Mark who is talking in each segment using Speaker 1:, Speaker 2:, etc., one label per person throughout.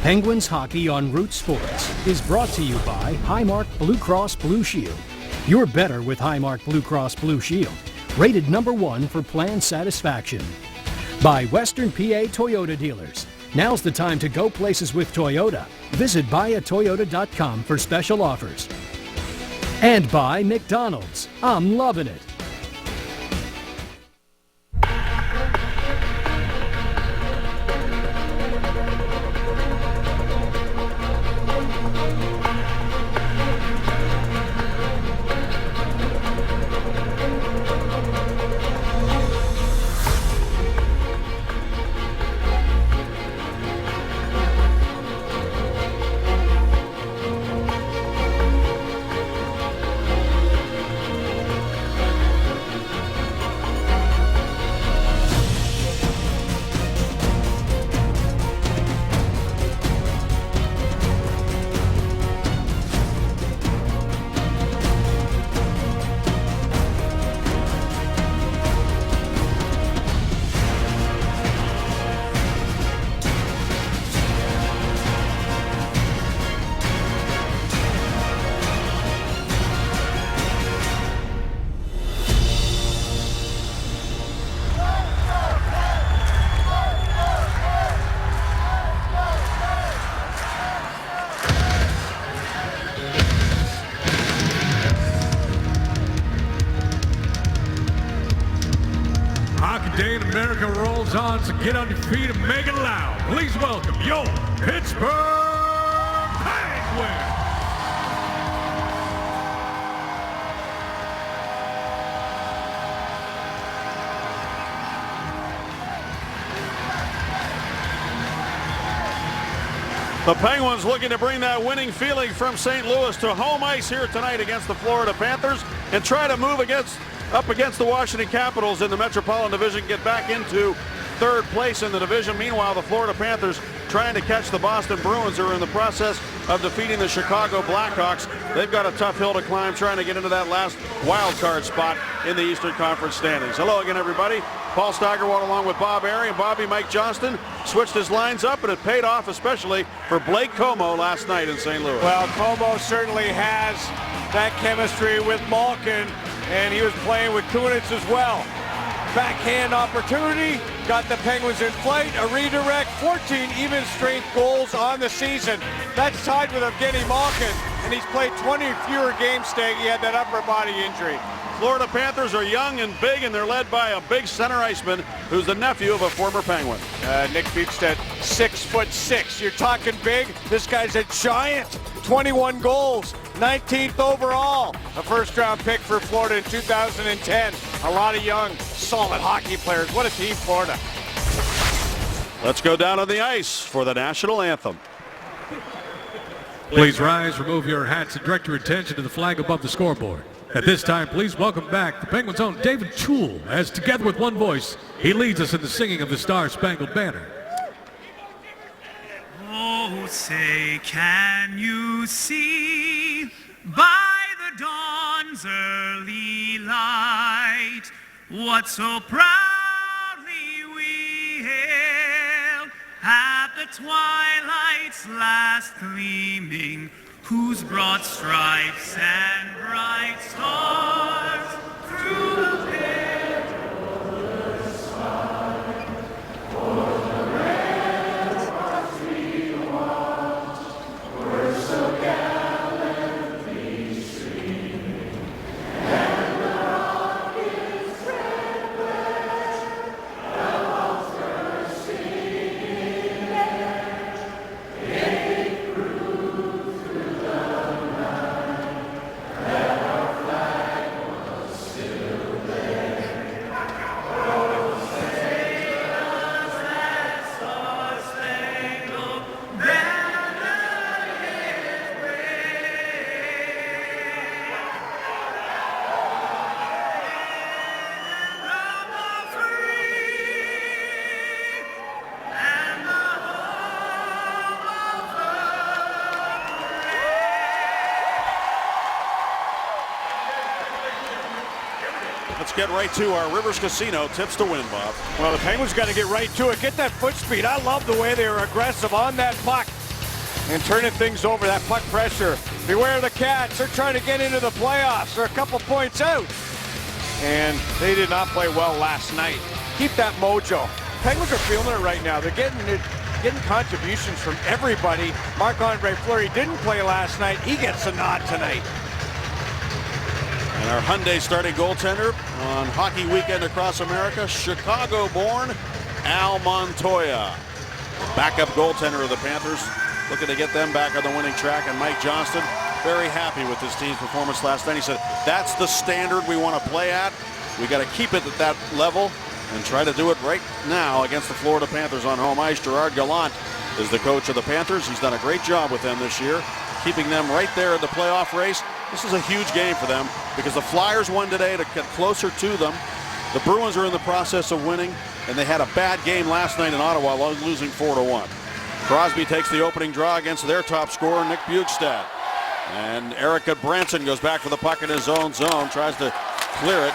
Speaker 1: Penguins Hockey on Root Sports is brought to you by Highmark Blue Cross Blue Shield. You're better with Highmark Blue Cross Blue Shield. Rated #1 for plan satisfaction. By Western PA Toyota Dealers. Now's the time to go places with Toyota. Visit buyatoyota.com for special offers. And by McDonald's. I'm loving it.
Speaker 2: Day in America rolls on, so get on your feet and make it loud. Please welcome your Pittsburgh Penguins.
Speaker 3: The Penguins looking to bring that winning feeling from St. Louis to home ice here tonight against the Florida Panthers and try to move up against the Washington Capitals in the Metropolitan Division, get back into third place in the division. Meanwhile, the Florida Panthers trying to catch the Boston Bruins, who are in the process of defeating the Chicago Blackhawks. They've got a tough hill to climb trying to get into that last wild card spot in the Eastern Conference standings. Hello again, everybody. Paul Steigerwald along with Bob Airy and Bobby Mike Johnston switched his lines up, and it paid off, especially for Blake Comeau last night in St. Louis.
Speaker 4: Well, Comeau certainly has that chemistry with Malkin, and he was playing with Kunitz as well. Backhand opportunity, got the Penguins in flight, a redirect, 14 even strength goals on the season. That's tied with Evgeny Malkin, and he's played 20 fewer games today. He had that upper body injury.
Speaker 3: Florida Panthers are young and big, and they're led by a big center iceman who's the nephew of a former Penguin.
Speaker 4: Nick Bjugstad, 6'6". You're talking big. This guy's a giant. 21 goals, 19th overall. A first-round pick for Florida in 2010. A lot of young, solid hockey players. What a team, Florida.
Speaker 3: Let's go down on the ice for the national anthem.
Speaker 2: Please rise, remove your hats, and direct your attention to the flag above the scoreboard. At this time, please welcome back the Penguins' own David Chul, as together with one voice, he leads us in the singing of the Star-Spangled Banner.
Speaker 5: Oh, say, can you see by the dawn's early light what so proudly we hailed at the twilight's last gleaming, whose broad stripes and bright stars through the perilous fight for the red cross we watched were so gallantly streaming, and the rocket's red flash fell off first singing air. It grew through the night that our flag was still there. Oh, sail us that star-spangled banner yet wave. From the free and the home of the
Speaker 3: Let's get right to our Rivers Casino tips to win, Bob.
Speaker 4: Well, the Penguins got to get right to it. Get that foot speed. I love the way they were aggressive on that puck. and turning things over. That puck pressure. Beware the Cats. They're trying to get into the playoffs. They're a couple points out. And they did not play well last night. Keep that mojo. Penguins are feeling it right now. They're getting contributions from everybody. Marc-Andre Fleury didn't play last night. He gets a nod tonight.
Speaker 3: And our Hyundai starting goaltender on Hockey Weekend Across America, Chicago-born Al Montoya. Backup goaltender of the Panthers, looking to get them back on the winning track. And Mike Johnston, very happy with his team's performance last night. He said, that's the standard we want to play at. We got to keep it at that level and try to do it right now against the Florida Panthers on home ice. Gerard Gallant is the coach of the Panthers. He's done a great job with them this year, keeping them right there in the playoff race. This is a huge game for them because the Flyers won today to get closer to them. The Bruins are in the process of winning, and they had a bad game last night in Ottawa, losing 4-1. Crosby takes the opening draw against their top scorer, Nick Bjugstad. And Eric Goodbranson goes back for the puck in his own zone, tries to clear it.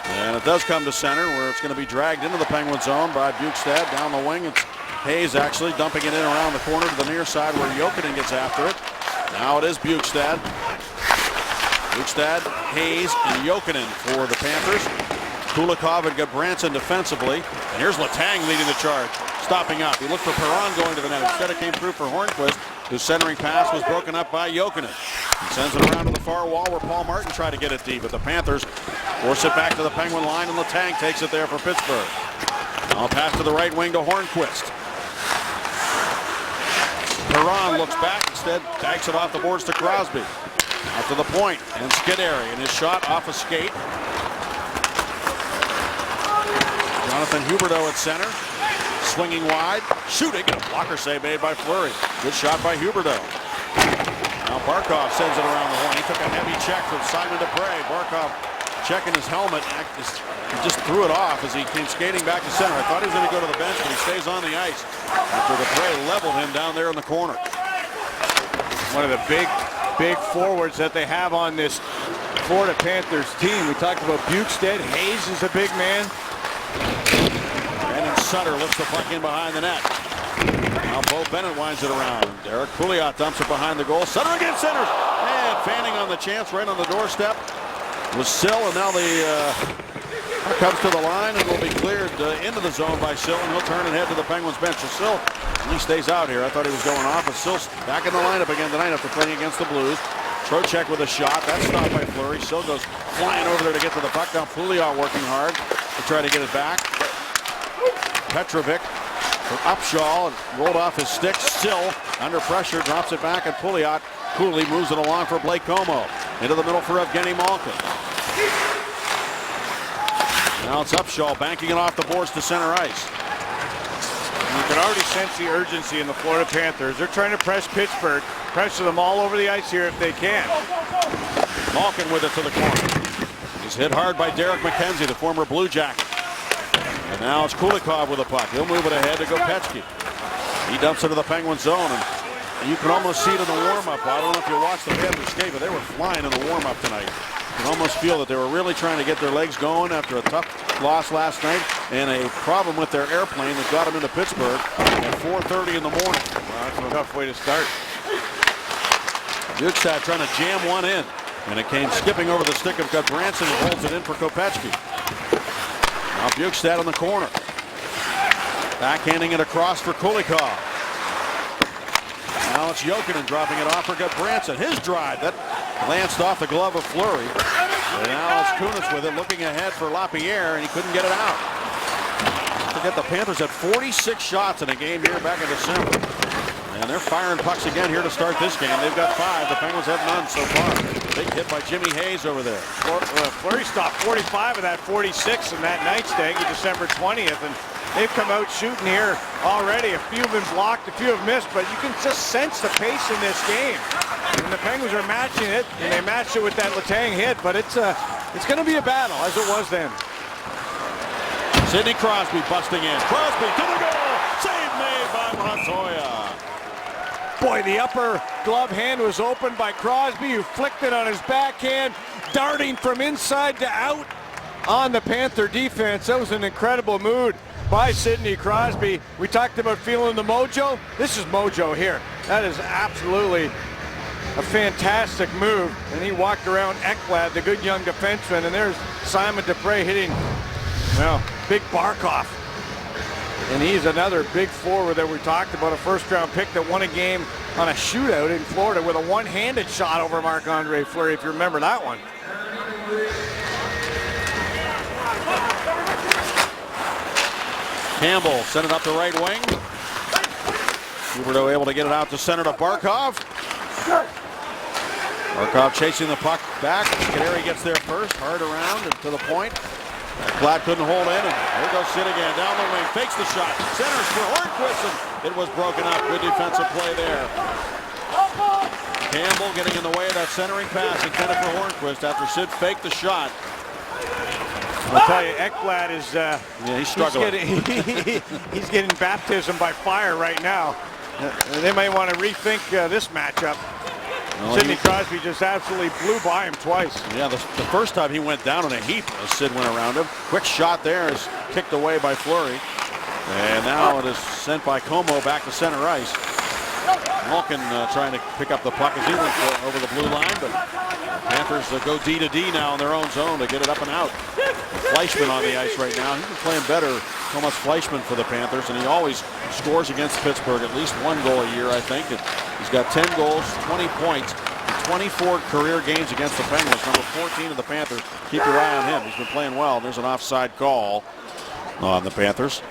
Speaker 3: And it does come to center, where it's going to be dragged into the Penguin zone by Bjugstad. Down the wing, it's Hayes actually dumping it in around the corner to the near side where Jokinen gets after it. Now it is Bjugstad. Bjugstad, Hayes, and Jokinen for the Panthers. Kulikov and Goodbranson defensively. And here's Letang leading the charge, stopping up. He looked for Perron going to the net. Instead it came through for Hornquist, whose centering pass was broken up by Jokinen. He sends it around to the far wall where Paul Martin tried to get it deep, but the Panthers force it back to the Penguin line, and Letang takes it there for Pittsburgh. Now pass to the right wing to Hornquist. Perron looks back, instead tags it off the boards to Crosby. Out to the point, and Scuderi, and his shot off a skate. Jonathan Huberdeau at center, swinging wide, shooting, and a blocker save made by Fleury. Good shot by Huberdeau. Now Barkov sends it around the horn. He took a heavy check from Simon Dupre. Barkov checking his helmet. He just threw it off as he came skating back to center. I thought he was going to go to the bench, but he stays on the ice after Dupre leveled him down there in the corner.
Speaker 4: One of the big forwards that they have on this Florida Panthers team. We talked about Bjugstad. Hayes is a big man.
Speaker 3: And then Sutter lifts the puck in behind the net. Now Bo Bennett winds it around. Derek Pouliot dumps it behind the goal. Sutter against centers. And fanning on the chance right on the doorstep was Sill, and now the comes to the line and will be cleared into the zone by Sill, and he'll turn and head to the Penguins bench. So Sill at least stays out here. I thought he was going off, but Sill's back in the lineup again tonight after playing against the Blues. Trocheck with a shot. That's stopped by Fleury. Sill goes flying over there to get to the puck. Now Pouliot working hard to try to get it back. Petrovic from Upshaw and rolled off his stick. Still under pressure, drops it back, and Pouliot coolly moves it along for Blake Comeau. Into the middle for Evgeny Malkin. Now it's Upshaw banking it off the boards to center ice.
Speaker 4: You can already sense the urgency in the Florida Panthers. They're trying to press Pittsburgh, pressure them all over the ice here if they can.
Speaker 3: Malkin with it to the corner. He's hit hard by Derek McKenzie, the former Blue Jacket. And now it's Kulikov with the puck. He'll move it ahead to Gopetsky. He dumps into the Penguin zone, and you can almost see it in the warm-up. I don't know if you watched the Panthers skate, but they were flying in the warm-up tonight. You can almost feel that they were really trying to get their legs going after a tough loss last night and a problem with their airplane that got them into Pittsburgh at 4:30 in the morning.
Speaker 4: Well, that's a tough way to start.
Speaker 3: Bjugstad trying to jam one in, and it came skipping over the stick of Goodbranson and holds it in for Kopechki. Now Bjugstad in the corner. Backhanding it across for Kulikov. Now it's Jokinen dropping it off for Goodbranson. His drive, that glanced off the glove of Fleury. And now it's Kunitz with it, looking ahead for Lapierre, and he couldn't get it out. Don't forget, the Panthers had 46 shots in a game here back in December. And they're firing pucks again here to start this game. They've got 5. The Penguins have none so far. Big hit by Jimmy Hayes over there.
Speaker 4: Fleury stopped 45 of that 46 in that night stag of December 20th. And they've come out shooting here already. A few have been blocked, a few have missed, but you can just sense the pace in this game. And the Penguins are matching it, and they matched it with that Letang hit, but it's going to be a battle, as it was then.
Speaker 3: Sidney Crosby busting in. Crosby to the goal. Save made by Montoya.
Speaker 4: Boy, the upper glove hand was opened by Crosby, who flicked it on his backhand, darting from inside to out on the Panther defense. That was an incredible move by Sidney Crosby. We talked about feeling the mojo. This is mojo here. That is absolutely a fantastic move. And he walked around Ekblad, the good young defenseman, and there's Simon Dupre hitting, well, big Barkov. And he's another big forward that we talked about, a first-round pick that won a game on a shootout in Florida with a one-handed shot over Marc-Andre Fleury, if you remember that one.
Speaker 3: Campbell sent it up the right wing. Huberdeau able to get it out to center to Barkov. Barkov chasing the puck back. Canary gets there first, hard around and to the point. Glad couldn't hold in, and there goes Sid again, down the wing, fakes the shot, centers for Hornquist, and it was broken up. Good defensive play there. Campbell getting in the way of that centering pass intended for Hornquist after Sid faked the shot.
Speaker 4: I'll tell you, Ekblad is
Speaker 3: he's struggling.
Speaker 4: He's getting baptism by fire right now. They may want to rethink this matchup. Well, Sidney Crosby just absolutely blew by him twice.
Speaker 3: Yeah, the first time he went down in a heap as Sid went around him. Quick shot there is kicked away by Fleury. And now it is sent by Como back to center ice. Malkin trying to pick up the puck as he went over the blue line, but Panthers go D to D now in their own zone to get it up and out. Fleischmann on the ice right now. He's been playing better, Thomas Fleischmann, for the Panthers, and he always scores against Pittsburgh, at least one goal a year, I think. And he's got 10 goals, 20 points, and 24 career games against the Penguins. Number 14 of the Panthers. Keep your eye on him. He's been playing well. There's an offside call on the Panthers.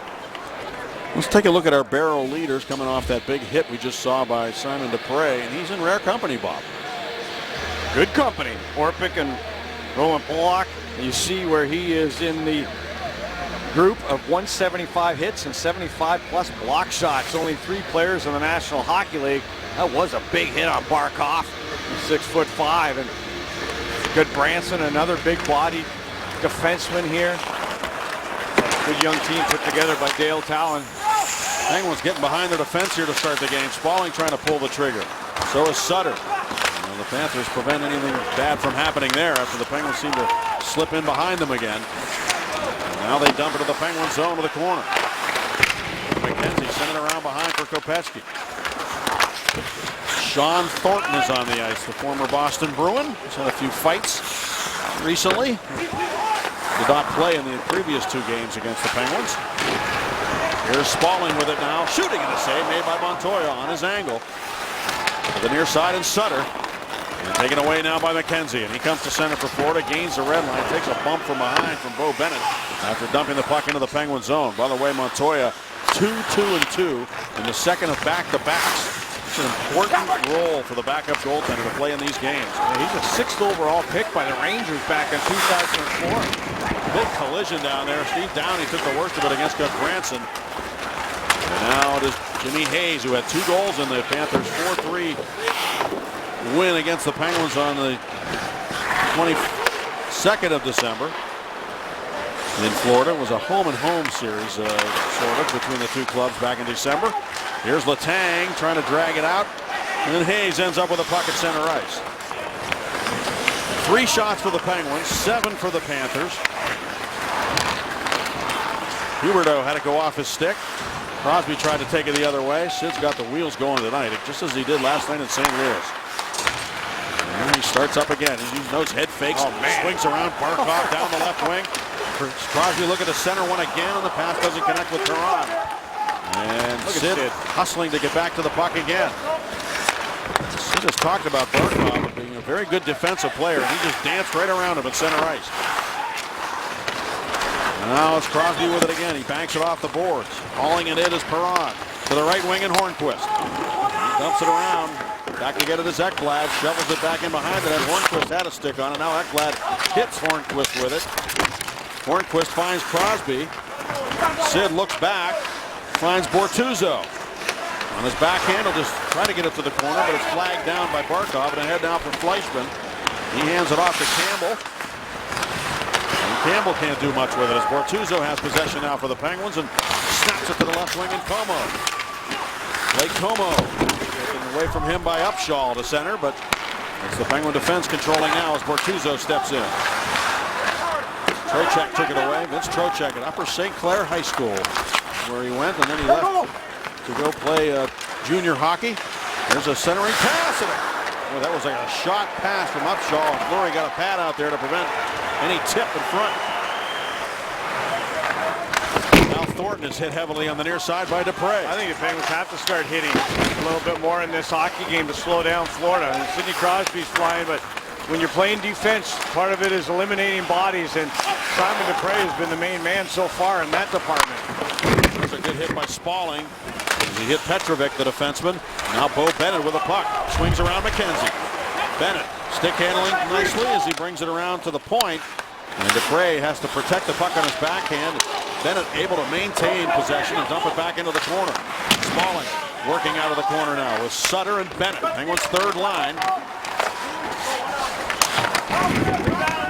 Speaker 3: Let's take a look at our barrel leaders coming off that big hit we just saw by Simon Dupre, and he's in rare company, Bob.
Speaker 4: Good company. Orpik and Roland Pollock. You see where he is in the group of 175 hits and 75 plus block shots. Only 3 players in the National Hockey League. That was a big hit on Barkov. He's 6'5", and good Branson, another big bodied defenseman here. Good young team put together by Dale Talon.
Speaker 3: Penguins getting behind their defense here to start the game. Spaulding trying to pull the trigger. So is Sutter. And the Panthers prevent anything bad from happening there after the Penguins seem to slip in behind them again. And now they dump it to the Penguin zone to the corner. McKenzie sent it around behind for Kopecky. Sean Thornton is on the ice, the former Boston Bruin. He's had a few fights recently. Did not play in the previous 2 games against the Penguins. Here's Spaulding with it now, shooting in a save made by Montoya on his angle. To the near side, and Sutter. And taken away now by McKenzie, and he comes to center for Florida, gains the red line, takes a bump from behind from Bo Bennett after dumping the puck into the Penguin zone. By the way, Montoya 2-2-2 in the second of back-to-backs. It's an important role for the backup goaltender to play in these games.
Speaker 4: He's a 6th overall pick by the Rangers back in 2004.
Speaker 3: Big collision down there. Steve Downey took the worst of it against Gus Branson. And now it is Jimmy Hayes, who had 2 goals in the Panthers' 4-3 win against the Penguins on the 22nd of December. In Florida, it was a home-and-home series, sort of, between the 2 clubs back in December. Here's Letang trying to drag it out, and then Hayes ends up with a puck at center ice. 3 shots for the Penguins, 7 for the Panthers. Huberdeau had to go off his stick. Crosby tried to take it the other way. Sid's got the wheels going tonight, just as he did last night in St. Louis. And he starts up again. He knows head fakes, swings around Barkov down the left wing. Crosby looking to center one again, and the pass doesn't connect with Perron. And Sid hustling to get back to the puck again. Sid has talked about Barkov being a very good defensive player, and he just danced right around him at center ice. Now it's Crosby with it again. He banks it off the boards. Hauling it in is Perron. To the right wing and Hornquist. He dumps it around. Back to get it is Ekblad. Shovels it back in behind it, and Hornquist had a stick on it. Now Ekblad hits Hornquist with it. Hornquist finds Crosby. Sid looks back. Finds Bortuzzo. On his backhand, he'll just try to get it to the corner, but it's flagged down by Barkov, and a head down for Fleischmann. He hands it off to Campbell. And Campbell can't do much with it as Bortuzzo has possession now for the Penguins and snaps it to the left wing and Como. Blake Como taken away from him by Upshaw to center, but it's the Penguin defense controlling now as Bortuzzo steps in. Trocheck took it away. Vince Trocheck at Upper St. Clair High School, where he went, and then he left to go play junior hockey. There's a centering pass. Boy, that was like a shot pass from Upshaw. And Fleury got a pad out there to prevent any tip in front. Now Thornton is hit heavily on the near side by Dupre.
Speaker 4: I think the Penguins have to start hitting a little bit more in this hockey game to slow down Florida. And Sidney Crosby's flying, but when you're playing defense, part of it is eliminating bodies, and Simon Dupre has been the main man so far in that department.
Speaker 3: There's a good hit by Spaulding. He hit Petrovic, the defenseman. Now Bo Bennett with a puck. Swings around McKenzie. Bennett stick handling nicely as he brings it around to the point. And Dupre has to protect the puck on his backhand. Bennett able to maintain possession and dump it back into the corner. Spaulding working out of the corner now with Sutter and Bennett. Penguins' third line.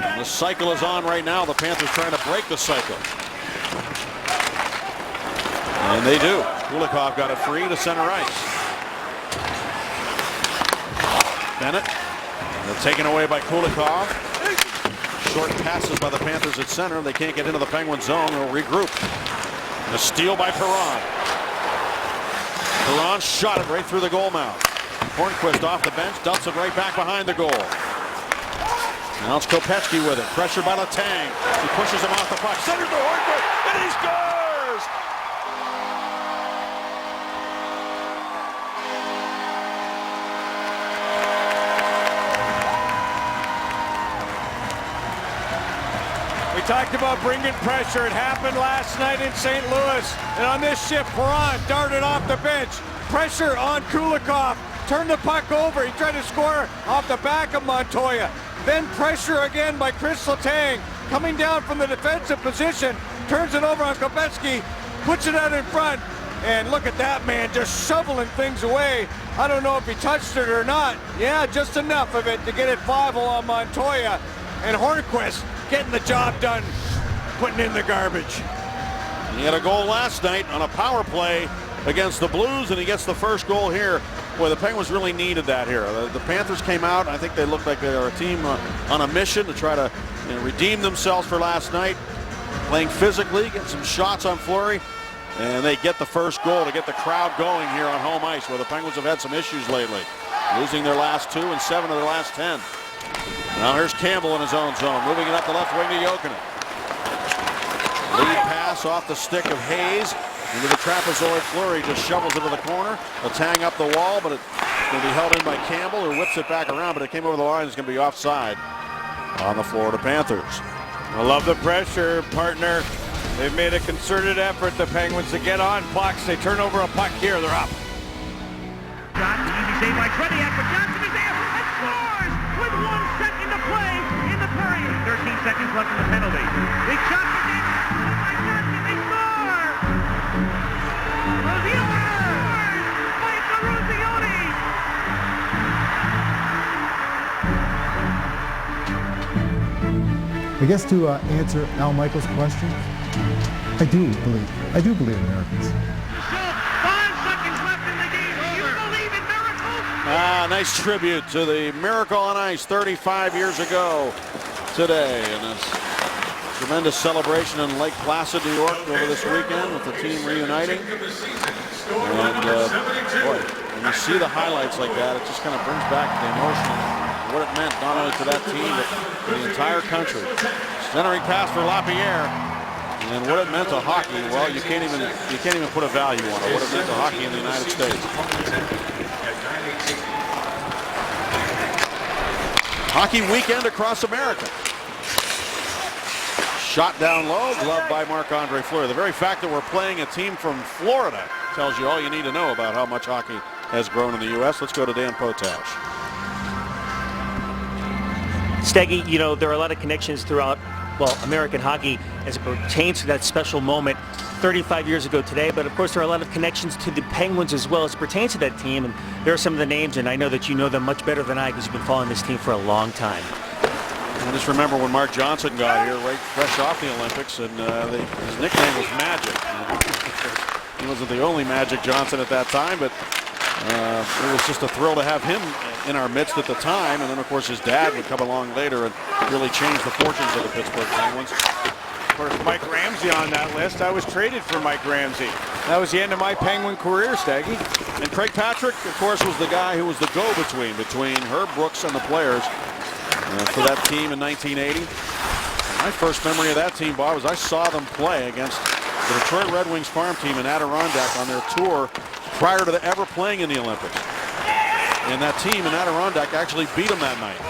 Speaker 3: And the cycle is on right now. The Panthers trying to break the cycle. And they do. Kulikov got it free to center ice. Bennett taken away by Kulikov. Short passes by the Panthers at center. They can't get into the Penguin zone. They'll regroup. A steal by Perron. Perron shot it right through the goal mouth. Hornquist off the bench, dumps it right back behind the goal. Now it's Kopecky with it. Pressured by Letang. He pushes him off the puck. Centers to Hornquist, and he scores!
Speaker 4: We talked about bringing pressure. It happened last night in St. Louis. And on this shift, Perron darted off the bench. Pressure on Kulikov. Turned the puck over. He tried to score off the back of Montoya. Then pressure again by Chris Letang. Coming down from the defensive position. Turns it over on Kopecky. Puts it out in front. And look at that man just shoveling things away. I don't know if he touched it or not. Yeah, just enough of it to get it 5-0 on Montoya. And Hornquist getting the job done, putting in the garbage.
Speaker 3: He had a goal last night on a power play against the Blues, and he gets the first goal here. Boy, the Penguins really needed that here. The Panthers came out. I think they looked like they were a team on a mission to try to redeem themselves for last night. Playing physically, getting some shots on Fleury, and they get the first goal to get the crowd going here on home ice, where the Penguins have had some issues lately, losing their last 2 and 7 of their last 10. Now here's Campbell in his own zone, moving it up the left wing to Jokinen. Lead pass off the stick of Hayes into the trapezoid. Fleury just shovels it to the corner. Letang up the wall, but it's going to be held in by Campbell, who whips it back around, but it came over the line. It's going to be offside on the Florida Panthers.
Speaker 4: I love the pressure, partner. They've made a concerted effort, the Penguins, to get on pucks. They turn over a puck here, they're up.
Speaker 5: Shot, easy save by Tretiak, but Johnson is there and scores with 1 second to play in the period. 13 seconds left in the penalty. Big shot is in by Johnson. They score! Rosioni scores! Michael Rosioni!
Speaker 6: I guess to answer Al Michaels' question, I do believe in miracles.
Speaker 5: 5 seconds left in the game. Do you believe in miracles?
Speaker 3: Nice tribute to the Miracle on Ice 35 years ago today. And a tremendous celebration in Lake Placid, New York over this weekend with the team reuniting. And boy, when you see the highlights like that, it just kind of brings back the emotion of what it meant not only to that team, but to the entire country. Centering pass for Lapierre. And what it meant to hockey, well, you can't even put a value on it. What it meant to hockey in the United States. Hockey weekend across America. Shot down low, gloved by Marc-Andre Fleury. The very fact that we're playing a team from Florida tells you all you need to know about how much hockey has grown in the U.S. Let's go to Dan Potash.
Speaker 7: Steggy, you know, there are a lot of connections throughout, well, American hockey as it pertains to that special moment 35 years ago today, but of course there are a lot of connections to the Penguins as well as it pertains to that team, and there are some of the names, and I know that you know them much better than I because you've been following this team for a long time.
Speaker 3: I just remember when Mark Johnson got here, right fresh off the Olympics, and his nickname was Magic. He wasn't the only Magic Johnson at that time, but It was just a thrill to have him in our midst at the time, and then of course his dad would come along later and really change the fortunes of the Pittsburgh Penguins.
Speaker 4: Of course, Mike Ramsey on that list. I was traded for Mike Ramsey. That was the end of my Penguin career, Staggy.
Speaker 3: And Craig Patrick, of course, was the guy who was the go-between Herb Brooks and the players for that team in 1980. My first memory of that team, Bob, was I saw them play against the Detroit Red Wings farm team in Adirondack on their tour prior to ever playing in the Olympics. And that team in Adirondack actually beat them that night.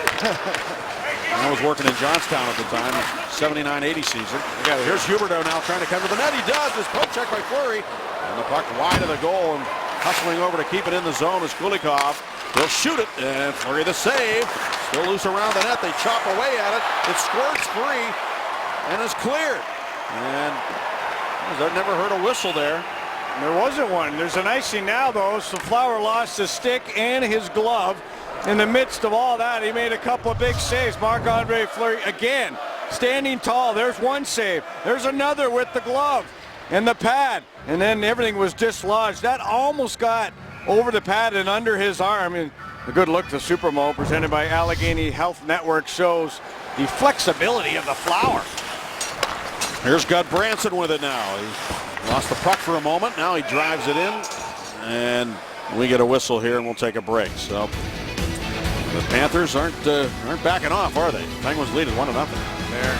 Speaker 3: I was working in Johnstown at the time, 79-80 season. Here's Huberdeau now trying to come to the net. He does. This poke check by Fleury. And the puck wide of the goal and hustling over to keep it in the zone is Kulikov. He'll shoot it, and Fleury the save. Still loose around the net. They chop away at it. It squirts free and is cleared. And I've never heard a whistle there.
Speaker 4: There wasn't one. There's an icing now, though, so Flower lost his stick and his glove. In the midst of all that, he made a couple of big saves. Marc-Andre Fleury, again, standing tall. There's one save. There's another with the glove and the pad. And then everything was dislodged. That almost got over the pad and under his arm. And the good look to Supermo, presented by Allegheny Health Network, shows the flexibility of the Flower.
Speaker 3: Here's Gudbranson with it now. He lost the puck for a moment. Now he drives it in. And we get a whistle here, and we'll take a break. So the Panthers aren't backing off, are they? Penguins lead it 1-0.
Speaker 4: There.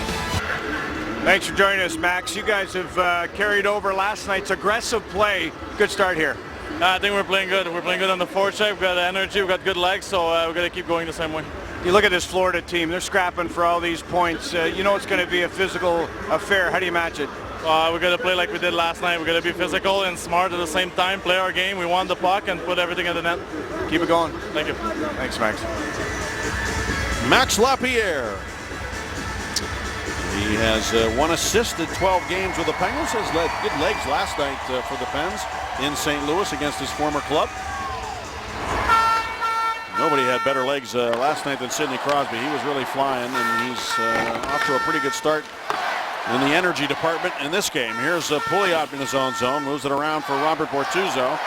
Speaker 4: Thanks for joining us, Max. You guys have carried over last night's aggressive play. Good start here.
Speaker 8: I think we're playing good. We're playing good on the forecheck. We've got energy. We've got good legs, so we're going to keep going the same way.
Speaker 4: You look at this Florida team. They're scrapping for all these points. You know it's going to be a physical affair. How do you match it?
Speaker 8: We're going to play like we did last night. We're going to be physical and smart at the same time, play our game. We want the puck and put everything in the net.
Speaker 4: Keep it going.
Speaker 8: Thank you.
Speaker 4: Thanks, Max.
Speaker 3: Max Lapierre. He has 1 assist in 12 games with the Penguins. Has led good legs last night for the Pens in St. Louis against his former club. Nobody had better legs last night than Sidney Crosby. He was really flying, and he's off to a pretty good start in the energy department in this game. Here's Pouliot in his own zone. Moves it around for Robert Bortuzzo.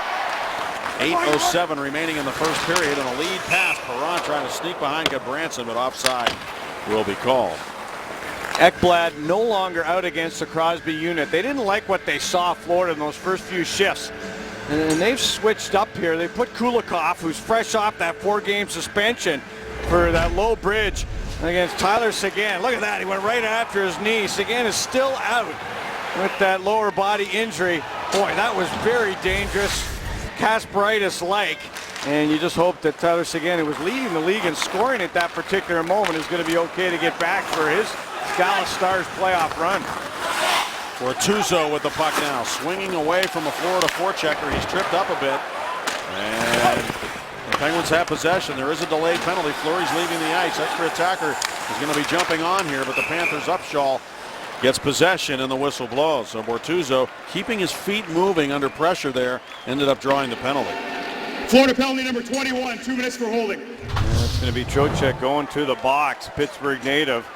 Speaker 3: 8:07 remaining in the first period, and a lead pass. Perron trying to sneak behind Gudbranson, but offside will be called.
Speaker 4: Ekblad no longer out against the Crosby unit. They didn't like what they saw Florida in those first few shifts. And they've switched up here. They put Kulikov, who's fresh off that 4-game suspension, for that low bridge against Tyler Seguin. Look at that. He went right after his knee. Seguin is still out with that lower body injury. Boy, that was very dangerous. Kasparaitis-like. And you just hope that Tyler Seguin, who was leading the league in scoring at that particular moment, is going to be okay to get back for his Dallas Stars playoff run.
Speaker 3: Bortuzzo with the puck now, swinging away from a Florida forechecker. He's tripped up a bit, and the Penguins have possession. There is a delayed penalty. Fleury's leaving the ice. Extra attacker is going to be jumping on here, but the Panthers' Upshaw gets possession, and the whistle blows. So Bortuzzo, keeping his feet moving under pressure there, ended up drawing the penalty.
Speaker 9: Florida penalty number 21, 2 minutes for holding.
Speaker 4: And it's going to be Trocheck going to the box, Pittsburgh native.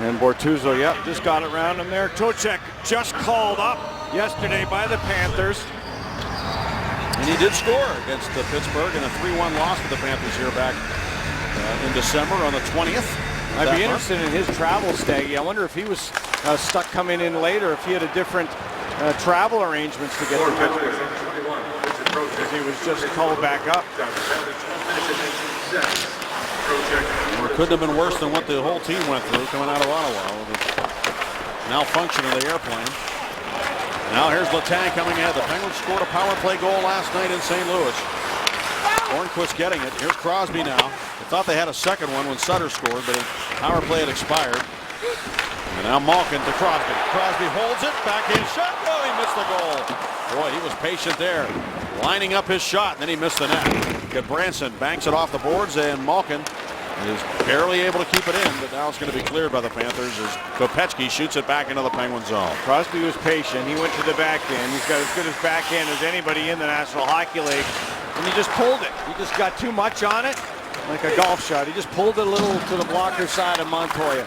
Speaker 4: And Bortuzzo, yep, just got it around him there. Trocheck just called up yesterday by the Panthers.
Speaker 3: And he did score against Pittsburgh in a 3-1 loss to the Panthers here back in December on the 20th.
Speaker 4: I'd be interested in his travel, Staggy. I wonder if he was stuck coming in later, if he had a different travel arrangements to get to Pittsburgh. Because he was just called back up.
Speaker 3: Or it couldn't have been worse than what the whole team went through coming out of Ottawa with the malfunction of the airplane. Now here's Letang coming ahead. The Penguins scored a power play goal last night in St. Louis. Hornquist getting it. Here's Crosby now. They thought they had a second one when Sutter scored, but his power play had expired. And now Malkin to Crosby. Crosby holds it. Backhand shot. Oh, he missed the goal. Boy, he was patient there, lining up his shot, and then he missed the net. Gudbranson banks it off the boards, and Malkin is barely able to keep it in, but now it's going to be cleared by the Panthers as Kopechki shoots it back into the Penguin zone.
Speaker 4: Crosby was patient. He went to the backhand. He's got as good as backhand as anybody in the National Hockey League. And he just pulled it. He just got too much on it, like a golf shot. He just pulled it a little to the blocker side of Montoya.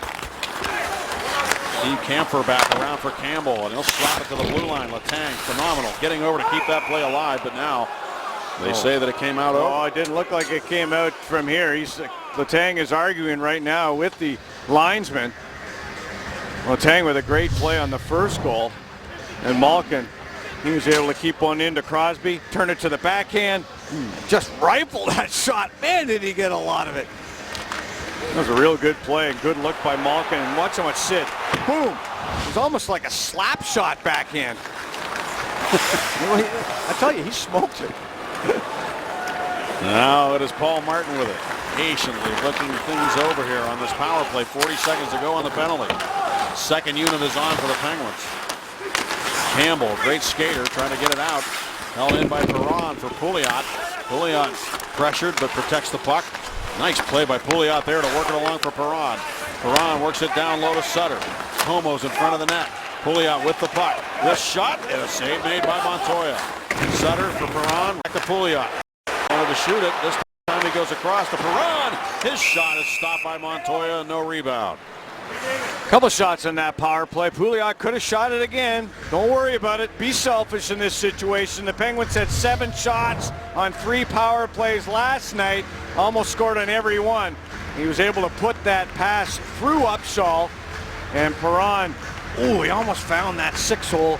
Speaker 3: Steve Kampfer back around for Campbell, and he'll slap it to the blue line. Letang, phenomenal, getting over to keep that play alive, but now They say that it came out
Speaker 4: Oh, it didn't look like it came out from here. Letang is arguing right now with the linesman. Letang with a great play on the first goal. And Malkin, he was able to keep one into Crosby, turn it to the backhand, just rifle that shot. Man, did he get a lot of it. That was a real good play, and good look by Malkin. And watch how much sit. Boom. It was almost like a slap shot backhand. I tell you, he smoked it.
Speaker 3: Now it is Paul Martin with it. Patiently looking things over here on this power play. 40 seconds to go on the penalty. Second unit is on for the Penguins. Campbell, great skater, trying to get it out. Held in by Perron for Pouliot. Pouliot pressured but protects the puck. Nice play by Pouliot there to work it along for Perron. Perron works it down low to Sutter. Homo's in front of the net. Pouliot with the puck. This shot and a save made by Montoya. Sutter for Perron. Back to Pouliot. Wanted to shoot it. This time he goes across to Perron. His shot is stopped by Montoya. No rebound.
Speaker 4: Couple shots on that power play. Pouliot could have shot it again. Don't worry about it. Be selfish in this situation. The Penguins had 7 shots on 3 power plays last night. Almost scored on every one. He was able to put that pass through Upshall. And Perron, he almost found that 6-hole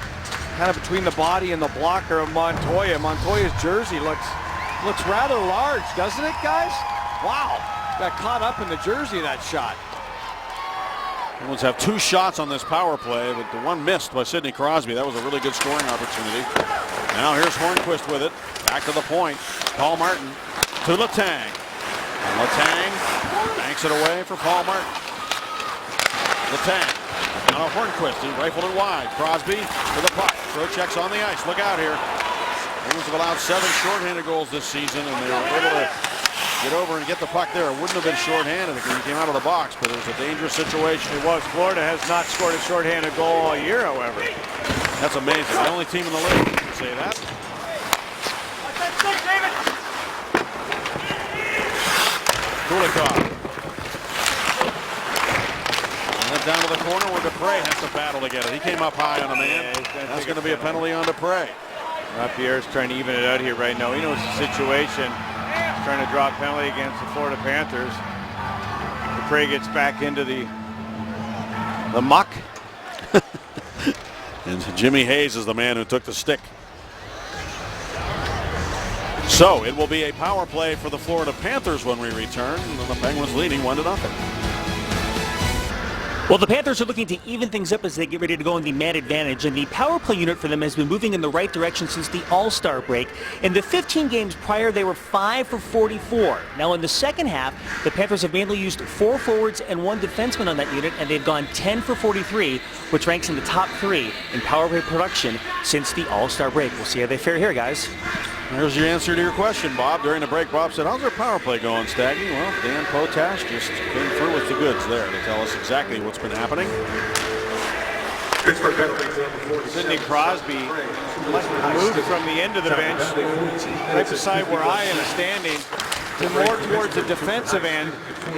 Speaker 4: kind of between the body and the blocker of Montoya. Montoya's jersey looks rather large, doesn't it, guys? Wow. Got caught up in the jersey, that shot.
Speaker 3: Penguins have 2 shots on this power play, but the one missed by Sidney Crosby. That was a really good scoring opportunity. Now here's Hornquist with it. Back to the point. Paul Martin to Letang. And Letang banks it away for Paul Martin. Letang. Now Hornquist. He rifled it wide. Crosby to the puck. Trocheck's on the ice. Look out here. Penguins have allowed 7 shorthanded goals this season, and they were able to get over and get the puck there. It wouldn't have been shorthanded if he came out of the box, but it was a dangerous situation.
Speaker 4: It was. Florida has not scored a shorthanded goal all year, however.
Speaker 3: That's amazing. The only team in the league can say that. Kulikov. And then down to the corner where Dupre has to battle to get it. He came up high on a man. That's going to be a penalty on Dupre.
Speaker 4: Lapierre's trying to even it out here right now. He knows the situation. Trying to draw a penalty against the Florida Panthers. Dupre gets back into the muck.
Speaker 3: And Jimmy Hayes is the man who took the stick. So it will be a power play for the Florida Panthers when we return. And the Penguins leading 1-0.
Speaker 7: Well, the Panthers are looking to even things up as they get ready to go in the man advantage, and the power play unit for them has been moving in the right direction since the All-Star break. In the 15 games prior, they were 5 for 44. Now, in the second half, the Panthers have mainly used 4 forwards and 1 defenseman on that unit, and they've gone 10 for 43, which ranks in the top 3 in power play production since the All-Star break. We'll see how they fare here, guys.
Speaker 3: There's your answer to your question, Bob. During the break, Bob said, how's our power play going, Staggy? Well, Dan Potash just came through with the goods there to tell us exactly what's been happening.
Speaker 4: Sidney Crosby moved from the end of the bench, right beside where I am standing, to more towards the defensive end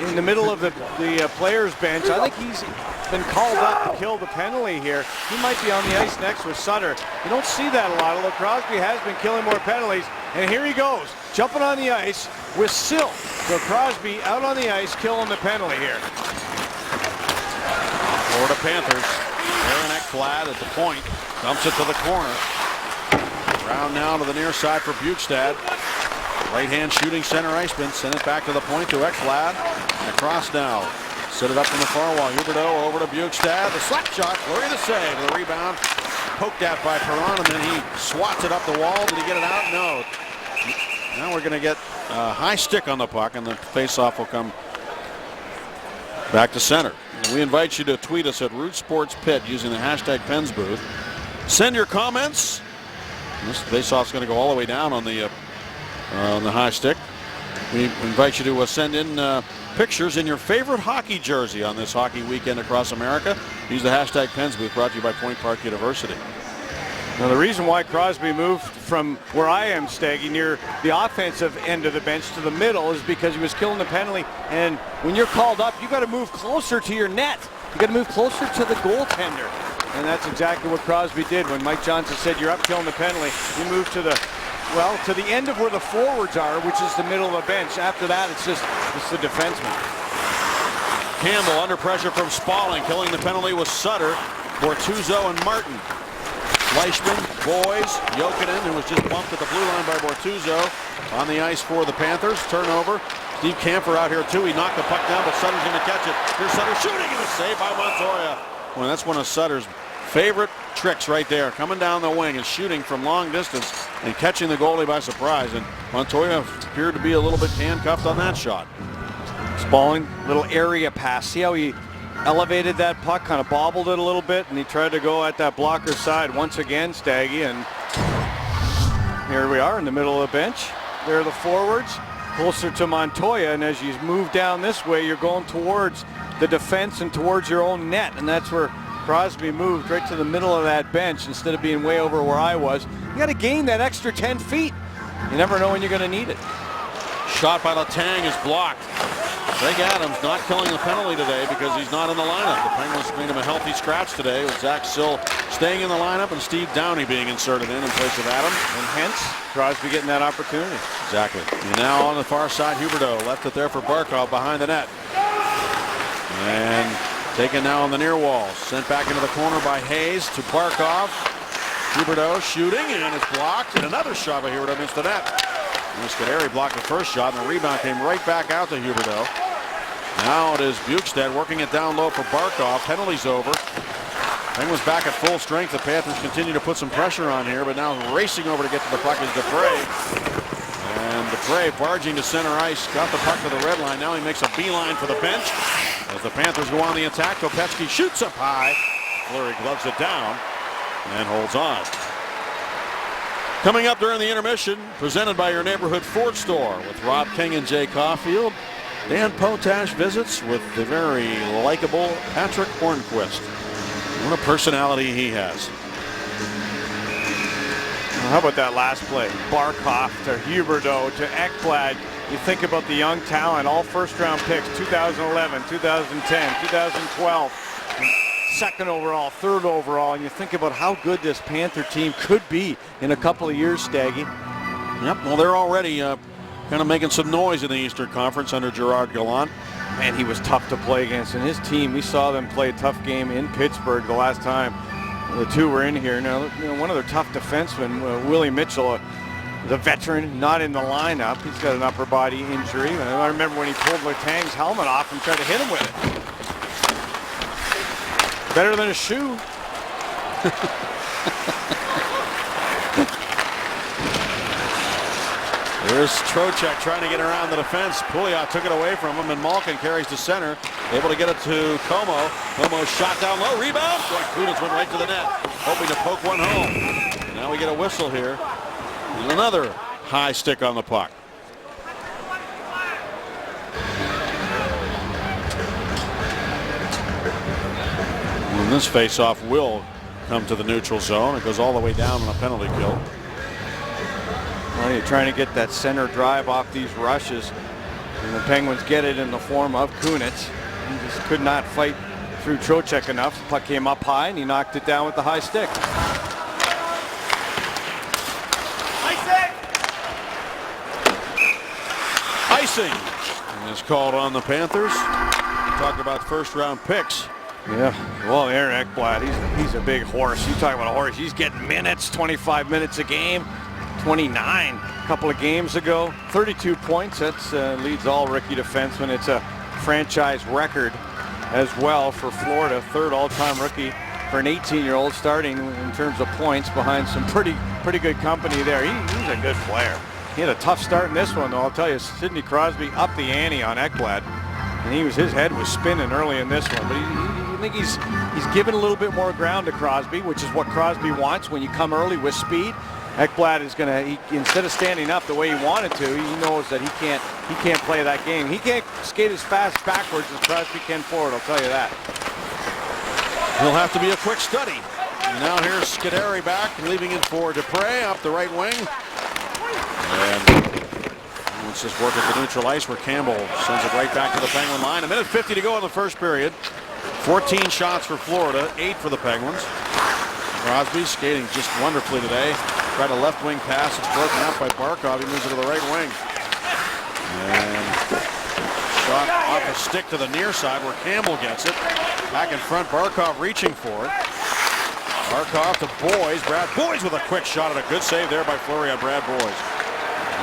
Speaker 4: in the middle of the players' bench. I think he's been called up to kill the penalty here. He might be on the ice next with Sutter. You don't see that a lot, although Crosby has been killing more penalties. And here he goes, jumping on the ice with Silk. So Crosby out on the ice, killing the penalty here.
Speaker 3: Florida Panthers. Aaron Ekblad at the point. Dumps it to the corner. Round now to the near side for Bjugstad. Right-hand shooting center iceman. Send it back to the point to Ekblad. And across now. Set it up from the far wall. Huberdeau over to Bjugstad. The slap shot. Fleury the save. The rebound. Poked at by Perron, and then he swats it up the wall. Did he get it out? No. Now we're going to get a high stick on the puck, and the faceoff will come back to center. And we invite you to tweet us at Root Sports Pit using the hashtag PensBooth. Send your comments. This faceoff's going to go all the way down on the high stick. We invite you to send in pictures in your favorite hockey jersey on this hockey weekend across America. Use the hashtag PensBooth, brought to you by Point Park University.
Speaker 4: Now, the reason why Crosby moved from where I am, Staggy, near the offensive end of the bench to the middle is because he was killing the penalty. And when you're called up, you got to move closer to your net. You got to move closer to the goaltender. And that's exactly what Crosby did when Mike Johnson said, you're up killing the penalty. You move to the well, to the end of where the forwards are, which is the middle of the bench. After that, it's the defenseman.
Speaker 3: Campbell under pressure from Spalling. Killing the penalty was Sutter, Bortuzzo, and Martin. Fleischman, Boys, Jokinen, who was just bumped at the blue line by Bortuzzo, on the ice for the Panthers. Turnover. Steve Kampfer out here too. He knocked the puck down, but Sutter's going to catch it. Here's Sutter shooting, and a save by Montoya. Well, that's one of Sutter's favorite tricks right there. Coming down the wing and shooting from long distance and catching the goalie by surprise. And Montoya appeared to be a little bit handcuffed on that shot.
Speaker 4: Spalling, little area pass. See how he elevated that puck, kind of bobbled it a little bit, and he tried to go at that blocker side once again, Staggy. And here we are in the middle of the bench. There are the forwards, closer to Montoya, and as you move down this way, you're going towards the defense and towards your own net, and that's where Crosby moved right to the middle of that bench instead of being way over where I was. You got to gain that extra 10 feet. You never know when you're going to need it.
Speaker 3: Shot by Letang is blocked. Greg Adams not killing the penalty today because he's not in the lineup. The Penguins made him a healthy scratch today with Zach Sill staying in the lineup and Steve Downey being inserted in place of Adams.
Speaker 4: And hence, Crosby getting that opportunity.
Speaker 3: Exactly. And now on the far side, Huberdeau left it there for Barkov behind the net. And taken now on the near wall. Sent back into the corner by Hayes to Barkov. Huberdeau shooting, and it's blocked. And another shot by Huberdeau missed the net. Scuderi blocked the first shot, and the rebound came right back out to Huberdeau. Now it is Bukestad working it down low for Barkov. Penalty's over. Penguins back at full strength. The Panthers continue to put some pressure on here, but now racing over to get to the puck is Dupre. And Dupre barging to center ice. Got the puck to the red line. Now he makes a beeline for the bench. As the Panthers go on the attack, Kopecky shoots up high. Fleury gloves it down and holds on. Coming up during the intermission, presented by your neighborhood Ford store with Rob King and Jay Caulfield. Dan Potash visits with the very likable Patrick Hornquist. What a personality he has.
Speaker 4: How about that last play? Barkov to Huberdeau to Ekblad. You think about the young talent, all first-round picks, 2011, 2010, 2012. Second overall, third overall, and you think about how good this Panther team could be in a couple of years, Staggy.
Speaker 3: Yep, well, they're already kind of making some noise in the Eastern Conference under Gerard Gallant.
Speaker 4: Man, he was tough to play against, and his team, we saw them play a tough game in Pittsburgh the last time the two were in here. Now, one of their tough defensemen, Willie Mitchell, the veteran, not in the lineup. He's got an upper body injury. And I remember when he pulled Letang's helmet off and tried to hit him with it. Better than a shoe.
Speaker 3: There's Trocheck trying to get around the defense. Pouliot took it away from him, and Malkin carries to center. Able to get it to Como. Como shot down low. Rebound. Kunitz went right to the net, hoping to poke one home. And now we get a whistle here. And another high stick on the puck. And this face-off will come to the neutral zone. It goes all the way down on a penalty kill.
Speaker 4: Well, you're trying to get that center drive off these rushes, and the Penguins get it in the form of Kunitz. He just could not fight through Trocheck enough. The puck came up high, and he knocked it down with the high stick. Icing
Speaker 3: is called on the Panthers. Talk about first-round picks.
Speaker 4: Yeah, well, Aaron Ekblad, he's a big horse. You talk about a horse. He's getting minutes, 25 minutes a game. 29 a couple of games ago. 32 points. That's leads all rookie defensemen. It's a franchise record as well for Florida. Third all-time rookie for an 18-year-old, starting in terms of points behind some pretty good company there. He's a good player. He had a tough start in this one, though. I'll tell you, Sidney Crosby upped the ante on Ekblad, and his head was spinning early in this one. But I think he's given a little bit more ground to Crosby, which is what Crosby wants when you come early with speed. Ekblad is going to, instead of standing up the way he wanted to, he knows that he can't play that game. He can't skate as fast backwards as Crosby can forward, I'll tell you that.
Speaker 3: He'll have to be a quick study. And now here's Scuderi back, leaving it for Dupre up the right wing. And let's just work at the neutral ice where Campbell sends it right back to the Penguin line. 1:50 to go in the first period. 14 shots for Florida, 8 for the Penguins. Crosby skating just wonderfully today. Tried a left wing pass. It's broken up by Barkov. He moves it to the right wing. And shot off a stick to the near side where Campbell gets it. Back in front, Barkov reaching for it. Barkov to Boyes. Brad Boyes with a quick shot and a good save there by Fleury on Brad Boyes.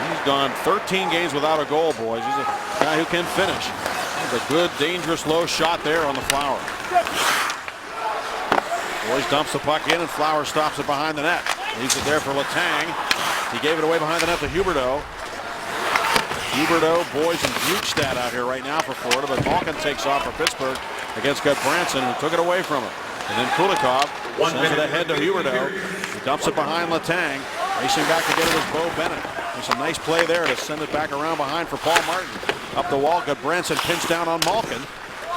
Speaker 3: He's gone 13 games without a goal, Boyes. He's a guy who can finish. There's a good, dangerous low shot there on the Flower. Boyes dumps the puck in and Flower stops it behind the net. Leaves it there for Letang. He gave it away behind the net to Huberdeau. Huberdeau, Boyes, and Bukestad out here right now for Florida, but Malkin takes off for Pittsburgh against Goodbranson, who took it away from him. And then Kulikov sends it ahead to Huberdeau. He dumps it behind Letang. Racing back to get it was Bo Bennett. There's a nice play there to send it back around behind for Paul Martin. Up the wall, Goodbranson pinched down on Malkin.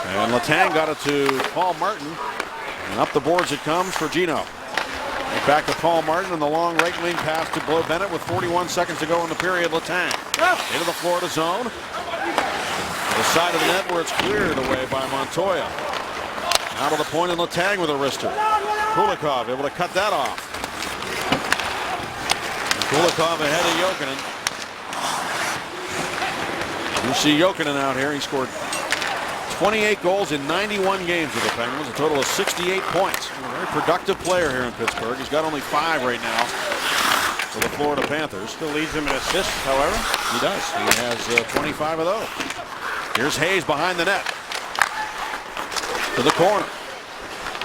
Speaker 3: And Letang got it to Paul Martin. And up the boards it comes for Gino. Back to Paul Martin and the long right wing pass to Bo Bennett with 41 seconds to go in the period. Letang into the Florida zone. The side of the net where it's cleared away by Montoya. Out of the point and Letang with a wrister. Kulikov able to cut that off. Kulikov ahead of Jokinen. You see Jokinen out here. He scored 28 goals in 91 games with the Penguins, a total of 68 points. A very productive player here in Pittsburgh. He's got only 5 right now for the Florida Panthers.
Speaker 4: Still leads him in assists, however.
Speaker 3: He does. He has 25 of those. Here's Hayes behind the net. To the corner.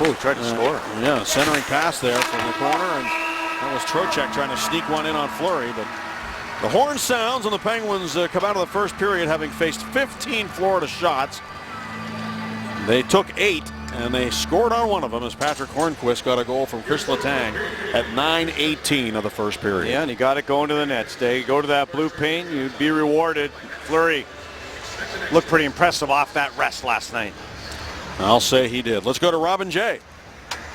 Speaker 4: Oh, tried to score.
Speaker 3: Yeah, centering pass there from the corner, and that was Trocheck trying to sneak one in on Fleury, but the horn sounds and the Penguins come out of the first period having faced 15 Florida shots. They took 8, and they scored on one of them as Patrick Hornquist got a goal from Chris Letang at 9:18 of the first period.
Speaker 4: Yeah, and he got it going to the net. Stay, go to that blue paint, you'd be rewarded. Fleury looked pretty impressive off that rest last night.
Speaker 3: I'll say he did. Let's go to Robin Jay.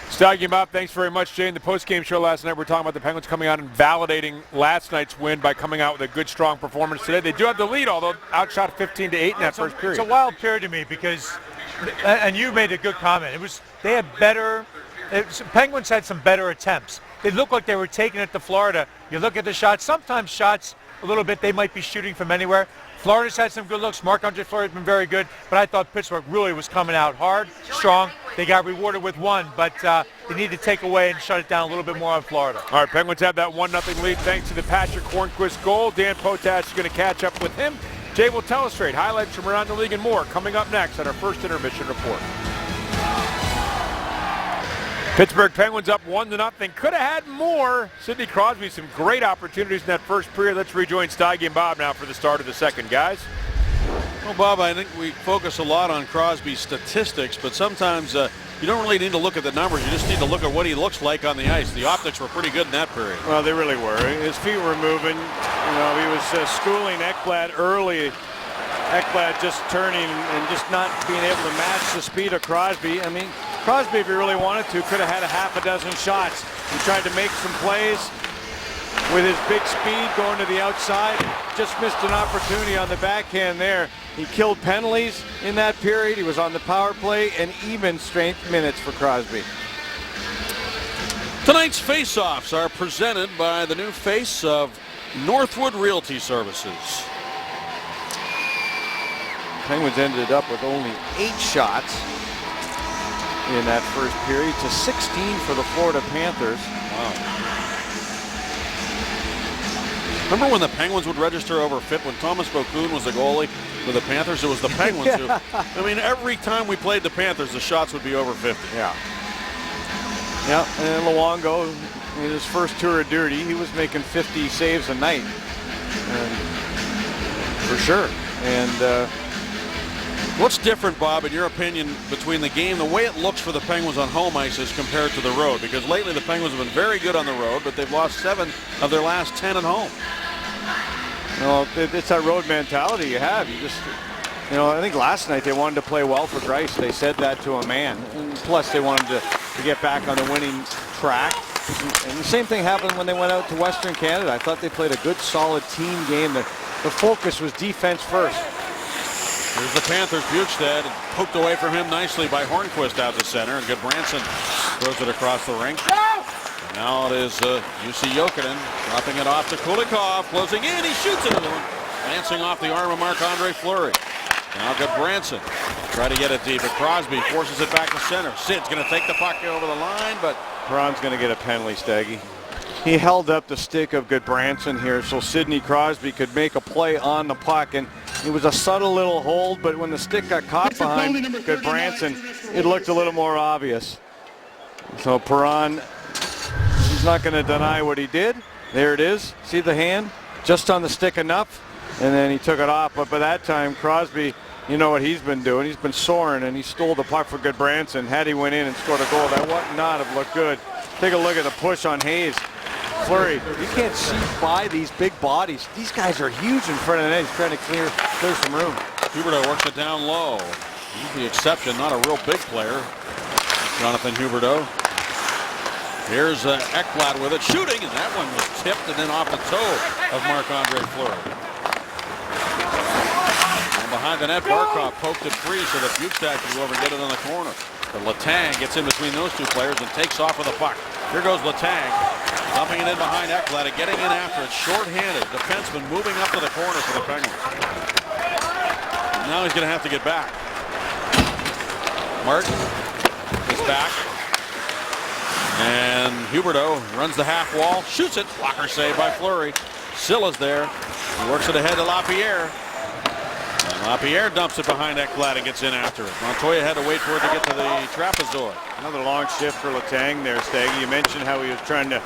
Speaker 10: Staggy Bob, thanks very much, Jay. In the post-game show last night, we're talking about the Penguins coming out and validating last night's win by coming out with a good, strong performance today. They do have the lead, although outshot 15-8 in that first period.
Speaker 11: It's a wild period to me because, and you made a good comment, they had better, Penguins had some better attempts. They looked like they were taking it to Florida. You look at the shots, sometimes shots a little bit, they might be shooting from anywhere. Florida's had some good looks. Marc-Andre Fleury's been very good, but I thought Pittsburgh really was coming out hard, strong. They got rewarded with 1, but they need to take away and shut it down a little bit more on Florida.
Speaker 10: All right, Penguins have that 1-0 lead thanks to the Patrick Hornquist goal. Dan Potash is going to catch up with him. Jay will tell us straight highlights from around the league and more coming up next at our first intermission report. Pittsburgh Penguins up 1-0. Could have had more. Sidney Crosby, some great opportunities in that first period. Let's rejoin Staggy and Bob now for the start of the second, guys.
Speaker 3: Well, Bob, I think we focus a lot on Crosby's statistics, but sometimes you don't really need to look at the numbers. You just need to look at what he looks like on the ice. The optics were pretty good in that period.
Speaker 4: Well, they really were. His feet were moving. You know, he was schooling Ekblad early. Ekblad just turning and just not being able to match the speed of Crosby. I mean, Crosby, if he really wanted to, could have had a half a dozen shots. He tried to make some plays with his big speed going to the outside. Just missed an opportunity on the backhand there. He killed penalties in that period. He was on the power play and even strength minutes for Crosby.
Speaker 3: Tonight's face-offs are presented by the new face of Northwood Realty Services.
Speaker 4: Penguins ended up with only 8 shots in that first period to 16 for the Florida Panthers.
Speaker 3: Wow. Remember when the Penguins would register over FIP when Thomas Bocoon was the goalie for the Panthers? It was the Penguins who, I mean, every time we played the Panthers, the shots would be over 50.
Speaker 4: Yeah. Yeah, and Luongo, in his first tour of duty, he was making 50 saves a night. For sure. And
Speaker 3: what's different, Bob, in your opinion, between the game, the way it looks for the Penguins on home ice as compared to the road? Because lately the Penguins have been very good on the road, but they've lost 7 of their last 10 at home.
Speaker 4: Well, it's that road mentality you have. You just, you know, I think last night they wanted to play well for Greiss. They said that to a man. And plus, they wanted to get back on the winning track. And the same thing happened when they went out to Western Canada. I thought they played a good, solid team game. The focus was defense first.
Speaker 3: Here's the Panthers. Bukestad poked away from him nicely by Hornquist out to center, and Goodbranson throws it across the ring. And Now it is Jussi Jokinen dropping it off to Kulikov, closing in. He shoots it into him, glancing off the arm of Marc-Andre Fleury. Now Goodbranson try to get it deep, but Crosby forces it back to center. Sid's going to take the puck over the line, but
Speaker 4: Perron's going to get a penalty, Staggy. He held up the stick of Goodbranson here so Sidney Crosby could make a play on the puck, and it was a subtle little hold, but when the stick got caught behind Goodbranson, it looked a little more obvious. So Perron, he's not going to deny what he did. There it is. See the hand? Just on the stick enough, and then he took it off. But by that time, Crosby, you know what he's been doing. He's been soaring, and he stole the puck for Goodbranson. Had he went in and scored a goal, that would not have looked good. Take a look at the push on Hayes. Fleury, you can't see by these big bodies. These guys are huge in front of the net. He's trying to clear some room.
Speaker 3: Huberdeau works it down low. He's the exception, not a real big player. Jonathan Huberdeau. Here's Ekblad with it, shooting, and that one was tipped and then off the toe of Marc-Andre Fleury. And behind the net, Barkov poked it free so that Bukestad could go over and get it on the corner. But Letang gets in between those two players and takes off with the puck. Here goes Letang, dumping it in behind Ekblad and getting in after it. Short-handed defenseman moving up to the corner for the Penguins. And now he's going to have to get back. Martin is back. And Huberdeau runs the half wall, shoots it. Blocker save by Fleury. Silla's there. He works it ahead to Lapierre. And Lapierre dumps it behind Ekblad and gets in after it. Montoya had to wait for it to get to the trapezoid.
Speaker 4: Another long shift for Letang there, Staggy. You mentioned how he was trying to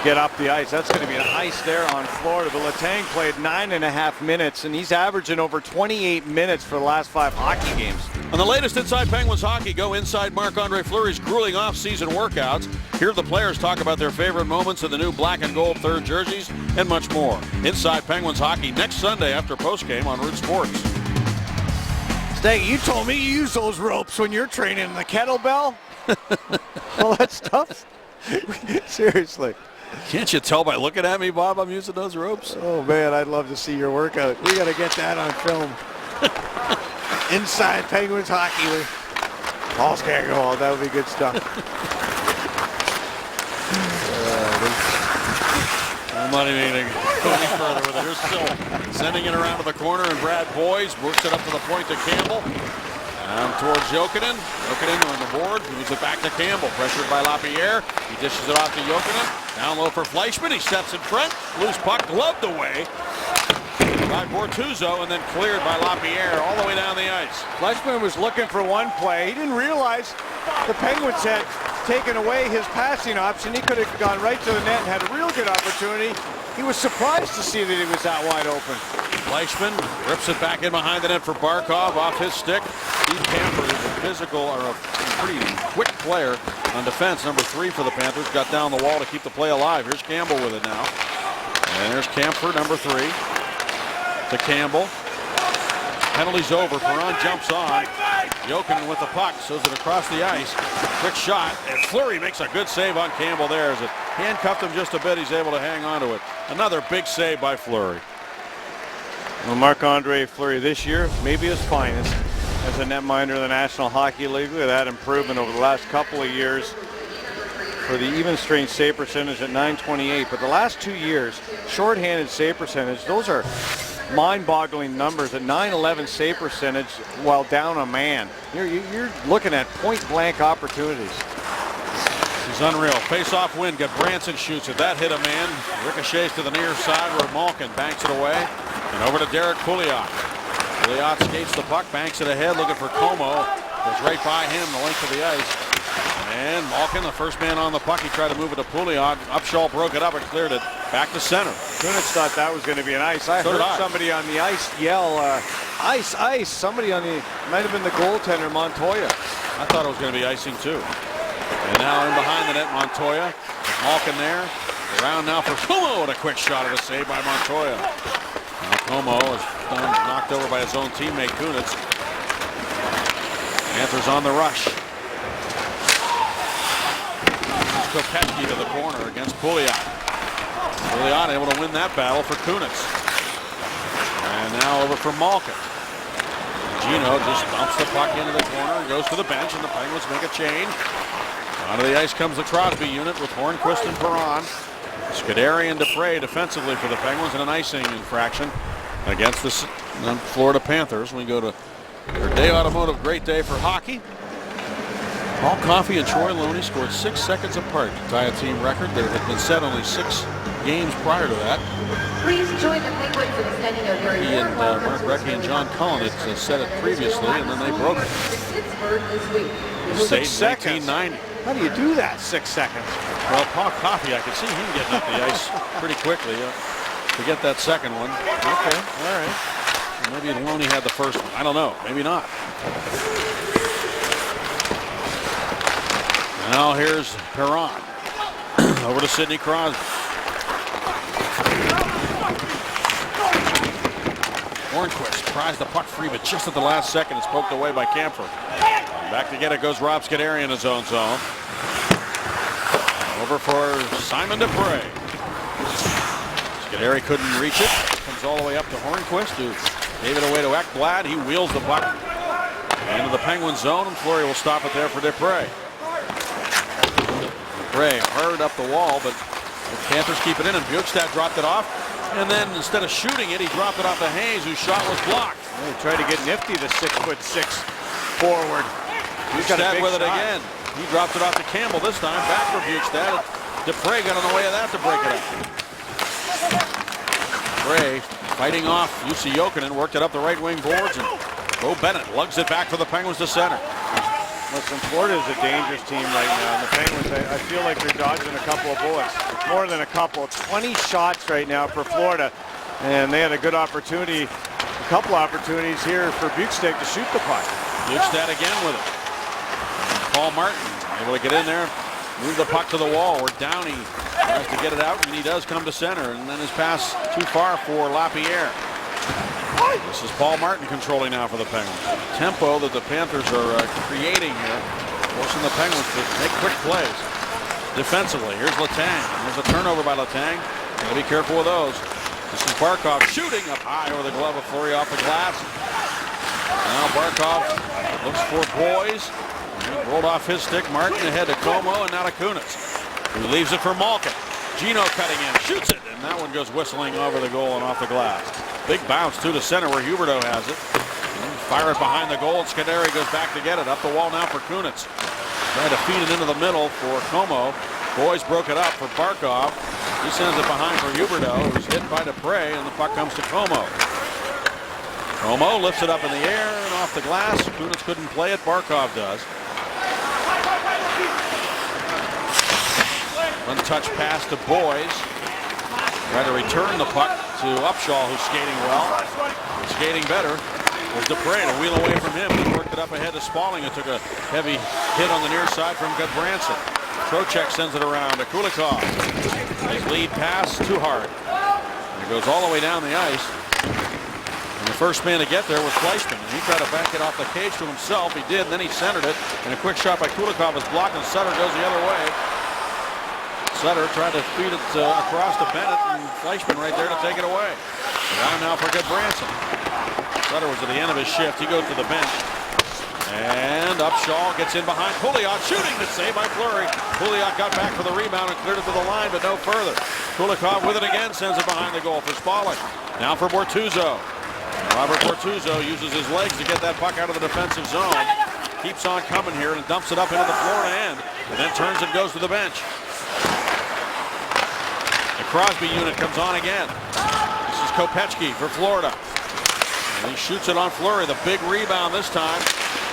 Speaker 4: get up the ice. That's going to be an ice there on Florida. But Letang played 9.5 minutes, and he's averaging over 28 minutes for the last 5 hockey games.
Speaker 3: On the latest Inside Penguins Hockey, go inside Marc-Andre Fleury's grueling off-season workouts. Hear the players talk about their favorite moments in the new black and gold third jerseys and much more. Inside Penguins Hockey next Sunday after postgame on Root Sports.
Speaker 4: Staggy, you told me you use those ropes when you're training the kettlebell. All that stuff. Seriously.
Speaker 3: Can't you tell by looking at me, Bob, I'm using those ropes?
Speaker 4: Oh, man, I'd love to see your workout. We got to get that on film. Inside Penguins Hockey with Paul Scangarwald. That would be good stuff.
Speaker 3: I'm not even going to go any further with it. Here's Sill sending it around to the corner, and Brad Boyes works it up to the point to Campbell. Down towards Jokinen. Jokinen on the board. Moves it back to Campbell. Pressured by Lapierre. He dishes it off to Jokinen. Down low for Fleischmann. He steps in front. Loose puck gloved away by Bortuzzo and then cleared by Lapierre all the way down the ice.
Speaker 4: Fleischmann was looking for one play. He didn't realize the Penguins had taken away his passing option. He could have gone right to the net and had a real good opportunity. He was surprised to see that he was that wide open.
Speaker 3: Fleischmann rips it back in behind the net for Barkov off his stick. Steve Kampfer is a physical or a pretty quick player on defense. Number 3 for the Panthers. Got down the wall to keep the play alive. Here's Campbell with it now. And there's Kampfer, number 3. To Campbell. Penalty's over. Perron jumps on. Jokinen with the puck. Shows it across the ice. Quick shot. And Fleury makes a good save on Campbell there. As it handcuffed him just a bit, he's able to hang on to it. Another big save by Fleury.
Speaker 4: Well, Marc-Andre Fleury this year, maybe his finest as a netminder in the National Hockey League. Look at that improvement over the last couple of years for the even strength save percentage at .928. But the last 2 years, shorthanded save percentage, those are mind-boggling numbers. At .911 save percentage while down a man. You're looking at point-blank opportunities.
Speaker 3: He's unreal. Face-off win. Goodbranson shoots it. That hit a man. Ricochets to the near side where Malkin banks it away. And over to Derek Pouliot. Pouliot skates the puck, banks it ahead, looking for Como. Goes right by him, the length of the ice. And Malkin, the first man on the puck, he tried to move it to Pouliot. Upshaw broke it up and cleared it back to center.
Speaker 4: Kunitz thought that was going to be an ice. I heard somebody on the ice yell, ice, ice. Somebody on the, might have been the goaltender, Montoya.
Speaker 3: I thought it was going to be icing too. And now in behind the net, Montoya. There's Malkin there. Around now for Como, and a quick shot at a save by Montoya. Now Como is knocked over by his own teammate, Kunitz. Panthers on the rush. Kopecky to the corner against Pouliot. Pouliot able to win that battle for Kunitz. And now over for Malkin. Gino just dumps the puck into the corner and goes to the bench, and the Penguins make a change. Onto the ice comes the Crosby unit with Hornquist and Perron. Scuderi and Dupre defensively for the Penguins, and an icing infraction against the Florida Panthers. We go to their Day Automotive Great Day for hockey. Paul Coffey and Troy Loney scored 6 seconds apart to tie a team record. There had been set only 6 games prior to that.
Speaker 12: Please join the Penguins in extending a very
Speaker 3: He and Mark Recchi and John Cullen had set it previously, and then they broke it.
Speaker 12: Pittsburgh this week.
Speaker 3: 6 seconds. 1990.
Speaker 4: How do you do that? 6 seconds.
Speaker 3: Well, Paul Coffey, I could see him getting up the ice pretty quickly to get that second one. Okay, all right. Maybe Loney had the first one. I don't know. Maybe not. Now here's Perron. Over to Sidney Crosby. Hornquist tries the puck free, but just at the last second it's poked away by Camphor. Back to get it goes Rob Scuderi in his own zone. Over for Simon Dupre. Scuderi couldn't reach it. Comes all the way up to Hornquist, who gave it away to Ekblad. He wheels the puck into the Penguin zone, and Fleury will stop it there for Dupre. Dupre hard up the wall, but the Panthers keep it in, and Bjugstad dropped it off. And then instead of shooting it, he dropped it off to Hayes, whose shot was blocked.
Speaker 4: He tried to get nifty, the 6'6" forward.
Speaker 3: Bjugstad with it again. He dropped it off to Campbell this time. Back for Bjugstad. Dupre got on the way of that to break it up. Dupre fighting off Jussi Jokinen, worked it up the right wing boards, and Bo Bennett lugs it back for the Penguins to center.
Speaker 4: Listen, Florida is a dangerous team right now. And the Penguins, I feel like they're dodging a couple of bullets. More than a couple. 20 shots right now for Florida. And they had a good opportunity, a couple opportunities here for Bjugstad to shoot the puck.
Speaker 3: Bjugstad again with it. Paul Martin able to get in there, move the puck to the wall where Downey tries to get it out, and he does come to center, and then his pass too far for Lapierre. This is Paul Martin controlling now for the Penguins. Tempo that the Panthers are creating here, forcing the Penguins to make quick plays. Defensively, here's Letang. There's a turnover by Letang. Gotta be careful with those. This is Barkov shooting up high over the glove of Fleury off the glass. Now Barkov looks for Boys. He rolled off his stick. Martin ahead to Como, and now to Kunitz, who leaves it for Malkin. Gino cutting in, shoots it, and that one goes whistling over the goal and off the glass. Big bounce to center where Huberdeau has it. Fire it behind the goal. Scuderi goes back to get it. Up the wall now for Kunitz. Trying to feed it into the middle for Como. Boys broke it up for Barkov. He sends it behind for Huberdeau, who's hit by Dupre, and the puck comes to Como. Como lifts it up in the air and off the glass. Kunitz couldn't play it. Barkov does. Untouched pass to Boys. Try to return the puck to Upshaw, who's skating well. Skating better was Dupre to wheel away from him. He worked it up ahead to Spalling, and took a heavy hit on the near side from Goodbranson. Trocheck sends it around to Kulikov. His lead pass too hard. And it goes all the way down the ice. And the first man to get there was Fleischmann. And he tried to back it off the cage to himself. He did, and then he centered it. And a quick shot by Kulikov is blocked, and Sutter goes the other way. Sutter tried to feed it across to Bennett, and Fleischmann right there to take it away. Down now for Goodbranson. Sutter was at the end of his shift. He goes to the bench. And Upshaw gets in behind Pouliot, shooting the save by Fleury. Pouliot got back for the rebound and cleared it to the line, but no further. Kulikov with it again, sends it behind the goal for Spalling. Now for Bortuzzo. Robert Bortuzzo uses his legs to get that puck out of the defensive zone. Keeps on coming here and dumps it up into the Florida end, and then turns and goes to the bench. The Crosby unit comes on again. This is Kopechki for Florida. And he shoots it on Fleury. The big rebound this time.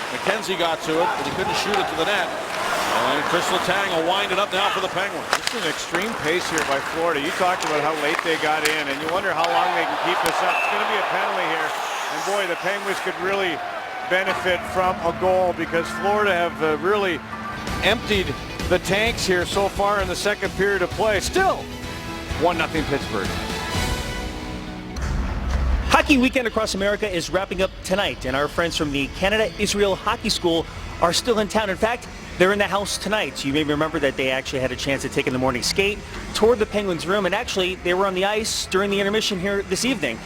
Speaker 3: McKenzie got to it, but he couldn't shoot it to the net. And Chris Letang will wind it up now for the Penguins.
Speaker 4: This is an extreme pace here by Florida. You talked about how late they got in, and you wonder how long they can keep this up. It's going to be a penalty here. And boy, the Penguins could really benefit from a goal, because Florida have really emptied the tanks here so far in the second period of play. Still 1-0 Pittsburgh.
Speaker 7: Hockey weekend across America is wrapping up tonight, and our friends from the Canada-Israel Hockey School are still in town. In fact, they're in the house tonight. You may remember that they actually had a chance to take in the morning skate, toured the Penguins room, and actually they were on the ice during the intermission here this evening.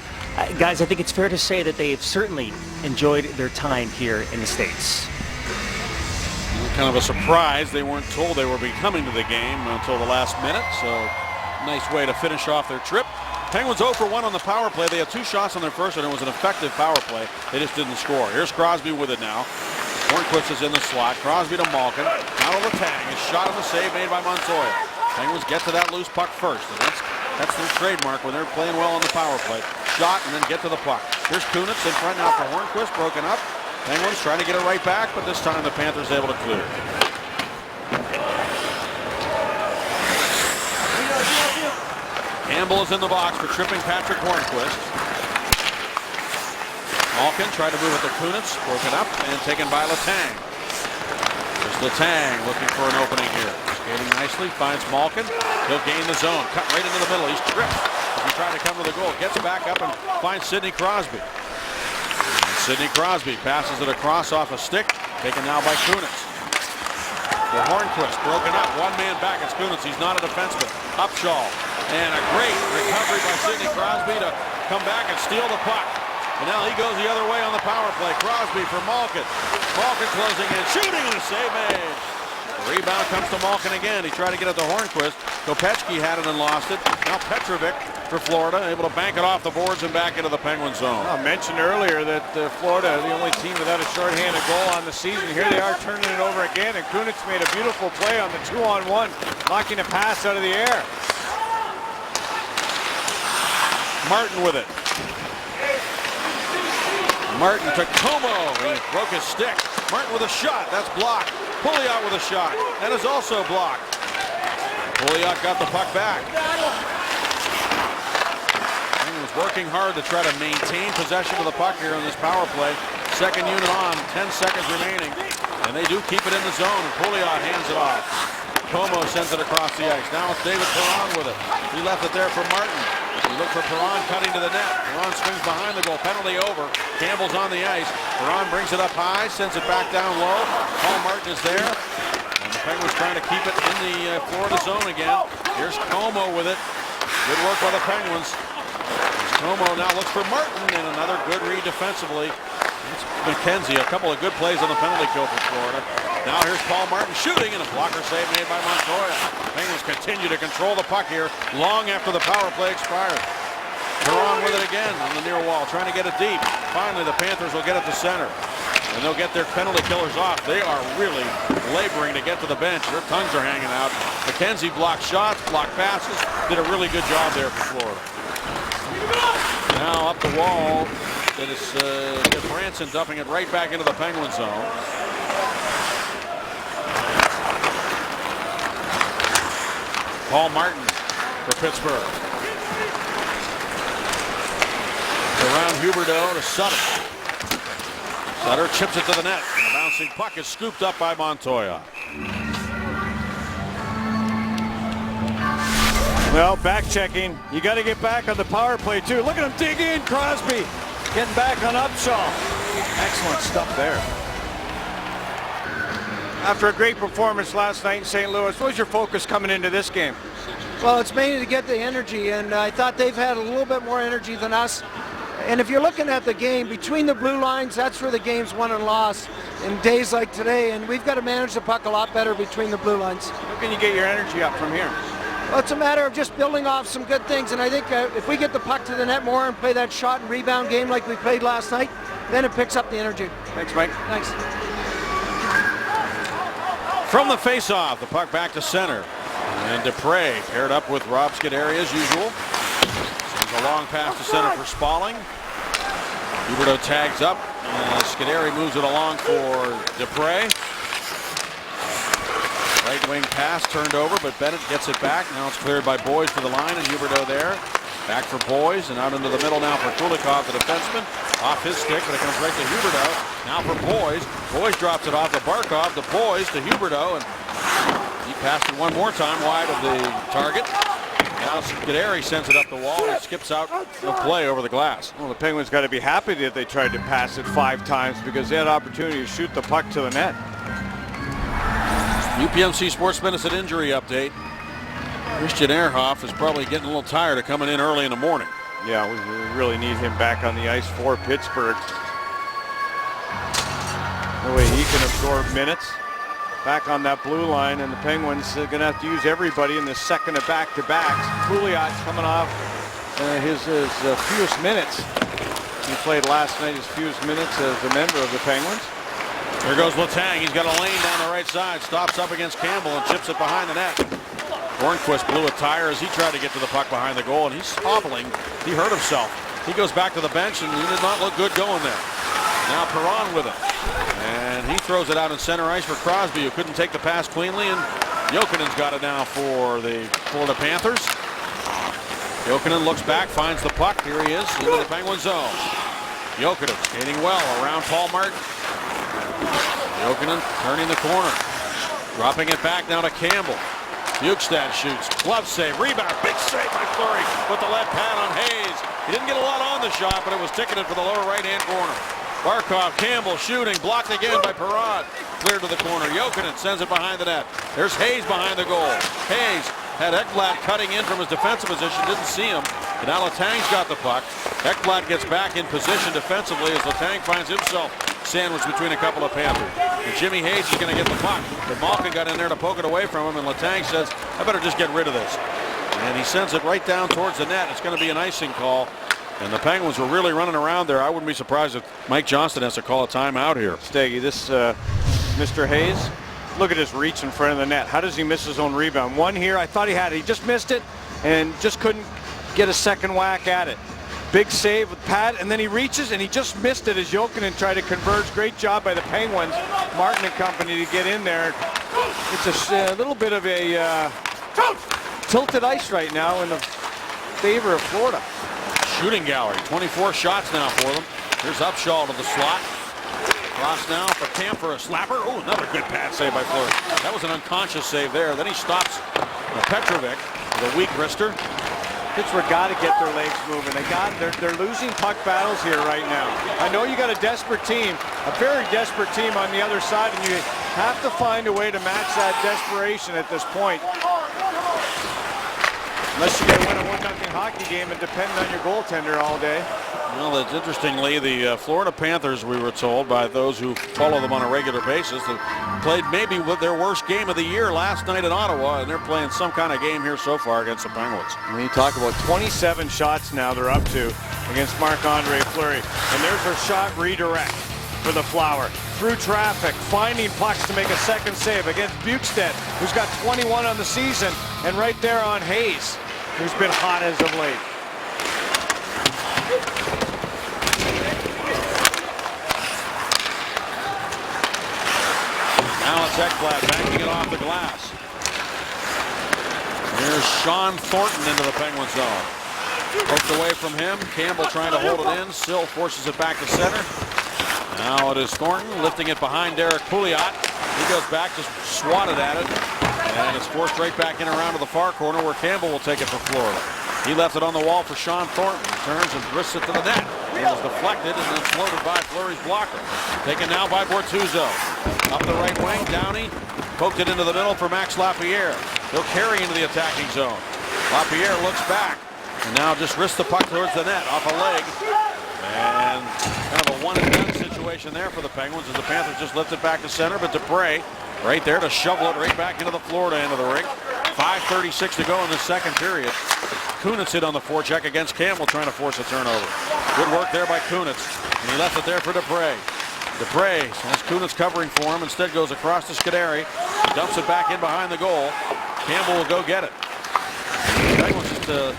Speaker 7: Guys, I think it's fair to say that they've certainly enjoyed their time here in the States.
Speaker 3: kind of a surprise. They weren't told they were coming to the game until the last minute, so nice way to finish off their trip. Penguins 0 for 1 on the power play. They had 2 shots on their first, and it was an effective power play. They just didn't score. Here's Crosby with it now. Hornquist is in the slot. Crosby to Malkin. Now to Letang. His shot on the save made by Montoya. Penguins get to that loose puck first. And that's their trademark when they're playing well on the power play. Shot and then get to the puck. Here's Kunitz in front now for Hornquist. Broken up. Penguins trying to get it right back, but this time the Panthers able to clear. Campbell is in the box for tripping Patrick Hornquist. Malkin tried to move it to Kunitz. Broken up and taken by Letang. There's Letang looking for an opening here. Skating nicely, finds Malkin. He'll gain the zone. Cut right into the middle. He's tripped as he tried to come to the goal. Gets back up and finds Sidney Crosby. And Sidney Crosby passes it across off a stick. Taken now by Kunitz. The Hornquist broken up. One man back. It's Kunitz. He's not a defenseman. Upshaw. And a great recovery by Sidney Crosby to come back and steal the puck. And now he goes the other way on the power play. Crosby for Malkin. Malkin closing in, shooting, and a save made. The rebound comes to Malkin again. He tried to get it to Hornquist. Kopechki had it and lost it. Now Petrovic for Florida, able to bank it off the boards and back into the Penguin zone.
Speaker 4: I mentioned earlier that Florida, the only team without a shorthanded goal on the season. Here they are turning it over again, and Kunitz made a beautiful play on the 2-on-1, knocking a pass out of the air.
Speaker 3: Martin with it. Martin to Como. He broke his stick. Martin with a shot. That's blocked. Pouliot with a shot. That is also blocked. Pouliot got the puck back. He was working hard to try to maintain possession of the puck here in this power play. Second unit on. 10 seconds remaining. And they do keep it in the zone. And Pouliot hands it off. Como sends it across the ice. Now it's David Perron with it. He left it there for Martin. You look for Perron cutting to the net. Perron swings behind the goal. Penalty over. Campbell's on the ice. Perron brings it up high, sends it back down low. Paul Martin is there. And the Penguins trying to keep it in the Florida zone again. Here's Como with it. Good work by the Penguins. Como now looks for Martin, and another good read defensively. It's McKenzie. A couple of good plays on the penalty kill for Florida. Now here's Paul Martin shooting, and a blocker save made by Montoya. Penguins continue to control the puck here long after the power play expired. Perron with it again on the near wall, trying to get it deep. Finally, the Panthers will get it to center, and they'll get their penalty killers off. They are really laboring to get to the bench. Their tongues are hanging out. McKenzie blocked shots, blocked passes, did a really good job there for Florida. Now up the wall, it is Branson dumping it right back into the Penguin zone. Paul Martin for Pittsburgh. Around Huberdeau to Sutter. Sutter chips it to the net. And the bouncing puck is scooped up by Montoya.
Speaker 4: Well, back checking. You got to get back on the power play too. Look at him dig in, Crosby. Getting back on Upshaw. Excellent stuff there. After a great performance last night in St. Louis, what was your focus coming into this game?
Speaker 13: Well, it's mainly to get the energy, and I thought they've had a little bit more energy than us. And if you're looking at the game, between the blue lines, that's where the game's won and lost in days like today, and we've got to manage the puck a lot better between the blue lines.
Speaker 4: How can you get your energy up from here?
Speaker 13: Well, it's a matter of just building off some good things, and I think if we get the puck to the net more and play that shot and rebound game like we played last night, then it picks up the energy.
Speaker 4: Thanks, Mike.
Speaker 13: Thanks.
Speaker 3: From the face-off, the puck back to center. And Dupre paired up with Rob Scuderi as usual. Sends a long pass to center for Spalling. Huberdeau tags up. Scuderi moves it along for Dupre. Right wing pass turned over, but Bennett gets it back. Now it's cleared by Boys to the line, and Huberdeau there. Back for Boys, and out into the middle now for Kulikov, the defenseman. Off his stick, but it comes right to Huberdeau. Now for Boys. Boys drops it off to Barkov, to Boys, to Huberdeau, and he passed it one more time wide of the target. Now Scuderi sends it up the wall, and it skips out of play over the glass.
Speaker 4: Well, the Penguins got to be happy that they tried to pass it 5 times because they had opportunity to shoot the puck to the net.
Speaker 3: UPMC Sports Medicine injury update. Christian Ehrhoff is probably getting a little tired of coming in early in the morning.
Speaker 4: Yeah, we really need him back on the ice for Pittsburgh. The way he can absorb minutes. back on that blue line, and the Penguins are going to have to use everybody in this second of back-to-backs. Pouliot's coming off his fewest minutes. He played last night his fewest minutes as a member of the Penguins.
Speaker 3: Here goes Letang. He's got a lane down the right side. Stops up against Campbell and chips it behind the net. Hornquist blew a tire as he tried to get to the puck behind the goal, and he's hobbling. He hurt himself. He goes back to the bench, and he did not look good going there. Now Perron with it. And he throws it out in center ice for Crosby, who couldn't take the pass cleanly, and Jokinen's got it now for the Florida Panthers. Jokinen looks back, finds the puck. Here he is into the Penguin zone. Jokinen skating well around Paul Martin. Jokinen turning the corner. Dropping it back now to Campbell. Bukestad shoots. Glove save. Rebound. Big save by Fleury with the left pad on Hayes. He didn't get a lot on the shot, but it was ticketed for the lower right-hand corner. Barkov, Campbell shooting. Blocked again by Perron. Cleared to the corner. Jokinen sends it behind the net. There's Hayes behind the goal. Hayes had Ekblad cutting in from his defensive position. Didn't see him. And now Letang's got the puck. Ekblad gets back in position defensively as Letang finds himself sandwiched between a couple of Panthers. And Jimmy Hayes is going to get the puck. But Malkin got in there to poke it away from him, and Letang says, I better just get rid of this. And he sends it right down towards the net. It's going to be an icing call. And the Penguins were really running around there. I wouldn't be surprised if Mike Johnston has to call a timeout here.
Speaker 4: Steggy, this Mr. Hayes, look at his reach in front of the net. How does he miss his own rebound? One here, I thought he had it. He just missed it and just couldn't get a second whack at it. Big save with pad, and then he reaches and he just missed it as Jokinen tried to converge. Great job by the Penguins, Martin and company, to get in there. It's a little bit of a tilted ice right now in the favor of Florida.
Speaker 3: Shooting gallery, 24 shots now for them. Here's Upshaw to the slot. Cross now for Camp for a slapper. Oh, another good pad save by Fleury. That was an unconscious save there. Then he stops Petrovic with a weak wrister.
Speaker 4: Pittsburgh got to get their legs moving. They're losing puck battles here right now. I know you got a desperate team, a very desperate team on the other side, and you have to find a way to match that desperation at this point. Unless you get to win a 1-0 hockey game and depend on your goaltender all day.
Speaker 3: Well, it's interestingly, the Florida Panthers, we were told by those who follow them on a regular basis, that played maybe with their worst game of the year last night in Ottawa, and they're playing some kind of game here so far against the Penguins.
Speaker 4: When you talk about 27 shots now they're up to against Marc-Andre Fleury. And there's their shot redirect for the Flower. Through traffic, finding pucks to make a second save against Bukestad, who's got 21 on the season, and right there on Hayes, who's been hot as of late.
Speaker 3: Alex Ekblad backing it off the glass. Here's Sean Thornton into the Penguin zone. Poked away from him. Campbell trying to hold it in. Sill forces it back to center. Now it is Thornton lifting it behind Derek Pouliot. He goes back, just swatted at it. And it's forced right back in around to the far corner where Campbell will take it for Florida. He left it on the wall for Sean Thornton. Turns and wrists it to the net. It was deflected and then floated by Fleury's blocker. Taken now by Bortuzzo. Up the right wing, Downey poked it into the middle for Max Lapierre. He'll carry into the attacking zone. Lapierre looks back and now just wrists the puck towards the net off a leg. And kind of a one-and-done situation there for the Penguins as the Panthers just lift it back to center, but Dupre right there to shovel it right back into the Florida end of the rink. 5:36 to go in the second period. Kunitz hit on the forecheck against Campbell trying to force a turnover. Good work there by Kunitz, and he left it there for Dupre. Dupre has Kunitz covering for him, instead goes across to Scuderi, dumps it back in behind the goal. Campbell will go get it. The Penguins just a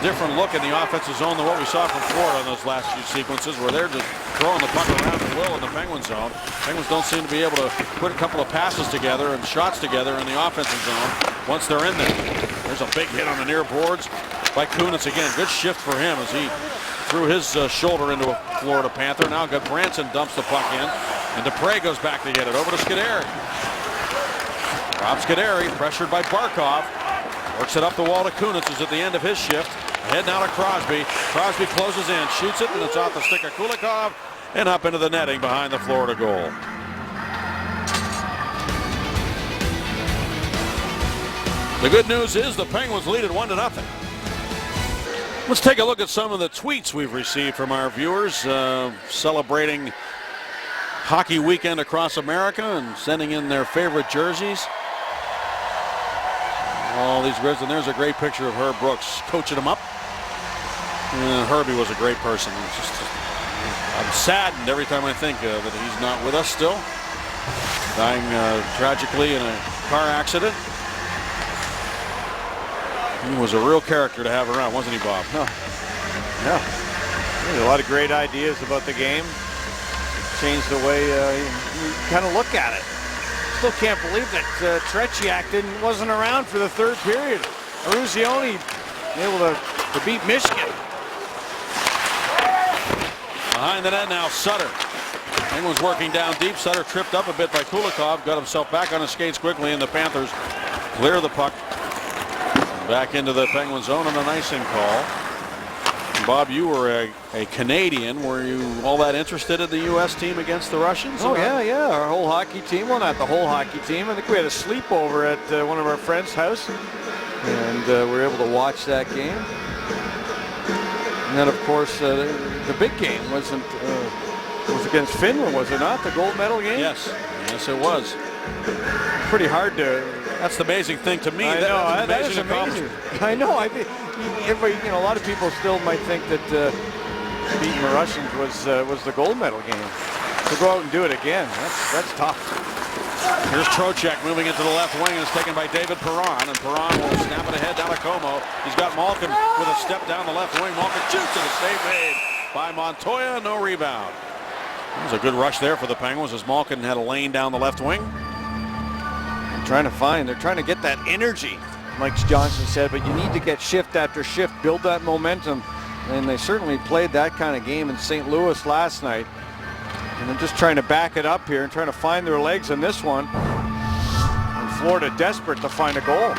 Speaker 3: different look in the offensive zone than what we saw from Florida in those last few sequences where they're just throwing the puck around at will in the Penguin zone. Penguins don't seem to be able to put a couple of passes together and shots together in the offensive zone once they're in there. There's a big hit on the near boards by Kunitz again. Good shift for him as he threw his shoulder into a Florida Panther. Now Branson dumps the puck in, and Dupre goes back to get it over to Scuderi. Rob Scuderi, pressured by Barkov, works it up the wall to Kunitz, who's at the end of his shift. Ahead now to Crosby. Crosby closes in, shoots it, and it's off the stick of Kulikov and up into the netting behind the Florida goal. The good news is the Penguins lead at 1-0. Let's take a look at some of the tweets we've received from our viewers celebrating hockey weekend across America and sending in their favorite jerseys. All these grids, and there's a great picture of Herb Brooks coaching them up. And Herbie was a great person. I'm saddened every time I think that he's not with us still. Dying tragically in a car accident. He was a real character to have around, wasn't he, Bob?
Speaker 4: Yeah. There's a lot of great ideas about the game. Changed the way you kind of look at it. Still can't believe that Tretiak wasn't around for the third period. Eruzione able to beat Michigan.
Speaker 3: Behind the net now, Sutter. Penguins working down deep. Sutter tripped up a bit by Kulikov, got himself back on his skates quickly, and the Panthers clear the puck back into the Penguin zone on an icing call. Bob, you were a Canadian. Were you all that interested in the U.S. team against the Russians?
Speaker 4: Oh, yeah. Our whole hockey team. Well, not the whole hockey team. I think we had a sleepover at one of our friends' house. And we were able to watch that game. And then, of course, the big game was against Finland, was it not? The gold medal game?
Speaker 3: Yes, it was.
Speaker 4: Pretty hard to...
Speaker 3: That's the amazing thing to me.
Speaker 4: I know, that is amazing. I know. I think everybody, a lot of people still might think that beating the Russians was the gold medal game. To go out and do it again, that's tough.
Speaker 3: Here's Trocheck moving into the left wing, and it's taken by David Perron, and Perron will snap it ahead down to Como. He's got Malkin with a step down the left wing. Malkin shoots, and a save made by Montoya. No rebound. It was a good rush there for the Penguins as Malkin had a lane down the left wing.
Speaker 4: They're trying to get that energy, like Johnson said, but you need to get shift after shift, build that momentum, and they certainly played that kind of game in St. Louis last night. And they're just trying to back it up here and trying to find their legs in this one. And Florida desperate to find a goal.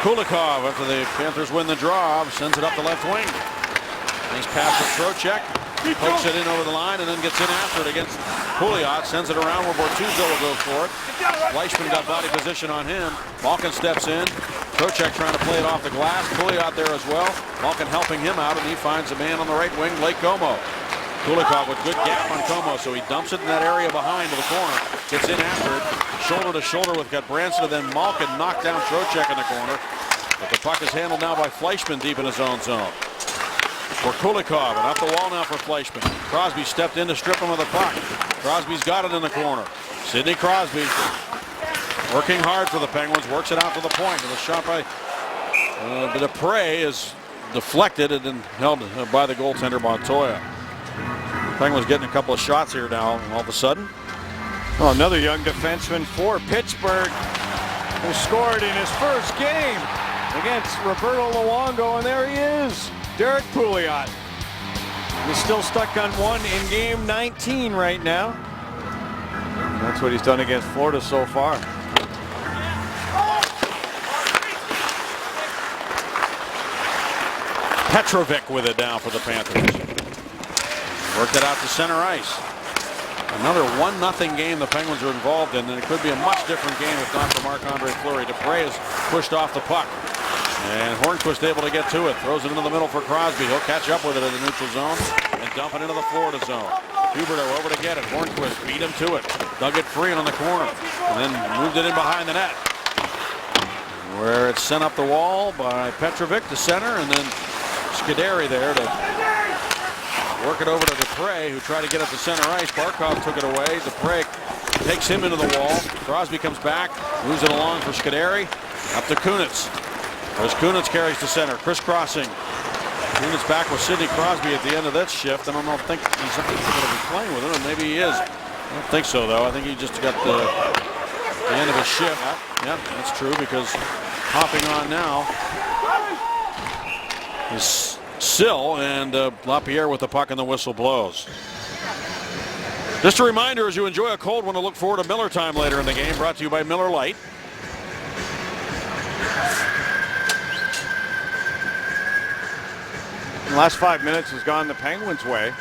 Speaker 3: Kulikov, after the Panthers win the draw, sends it up the left wing. Nice pass to Trocheck. Pokes it in over the line and then gets in after it against Pouliot. Sends it around where Bortuzzo will go for it. Fleischmann got body position on him. Malkin steps in. Trocheck trying to play it off the glass. Pouliot there as well. Malkin helping him out, and he finds a man on the right wing, Blake Como. Kulikov with good gap on Como, so he dumps it in that area behind to the corner. Gets in after it. Shoulder to shoulder with Branson, and then Malkin knocked down Trocheck in the corner. But the puck is handled now by Fleischmann deep in his own zone. For Kulikov, and up the wall now for Fleischmann. Crosby stepped in to strip him of the puck. Crosby's got it in the corner. Sidney Crosby working hard for the Penguins, works it out to the point. And the shot by Dupre is deflected and then held by the goaltender Montoya. Penguins getting a couple of shots here now all of a sudden.
Speaker 4: Oh, another young defenseman for Pittsburgh who scored in his first game against Roberto Luongo, and there he is. Derek Pouliot. He's still stuck on one in game 19 right now. And that's what he's done against Florida so far.
Speaker 3: Petrovic with it now for the Panthers. Worked it out to center ice. Another 1-0 game the Penguins are involved in, and it could be a much different game if not for Marc-Andre Fleury. Dupre is pushed off the puck. And Hornquist able to get to it. Throws it into the middle for Crosby. He'll catch up with it in the neutral zone and dump it into the Florida zone. Huberdeau over to get it. Hornquist beat him to it. Dug it free on the corner. And then moved it in behind the net. Where it's sent up the wall by Petrovic to center. And then Scuderi there to work it over to Dupre, who tried to get it to center ice. Barkov took it away. Dupre takes him into the wall. Crosby comes back. Moves it along for Scuderi. Up to Kunitz. As Kunitz carries to center, crisscrossing. Kunitz back with Sidney Crosby at the end of that shift. I don't think he's going to be playing with him, or maybe he is. I don't think so, though. I think he just got the end of his shift. Yep, that's true, because hopping on now is Sill, and LaPierre with the puck and the whistle blows. Just a reminder, as you enjoy a cold one, to look forward to Miller Time later in the game, brought to you by Miller Lite.
Speaker 4: The last 5 minutes has gone the Penguins' way.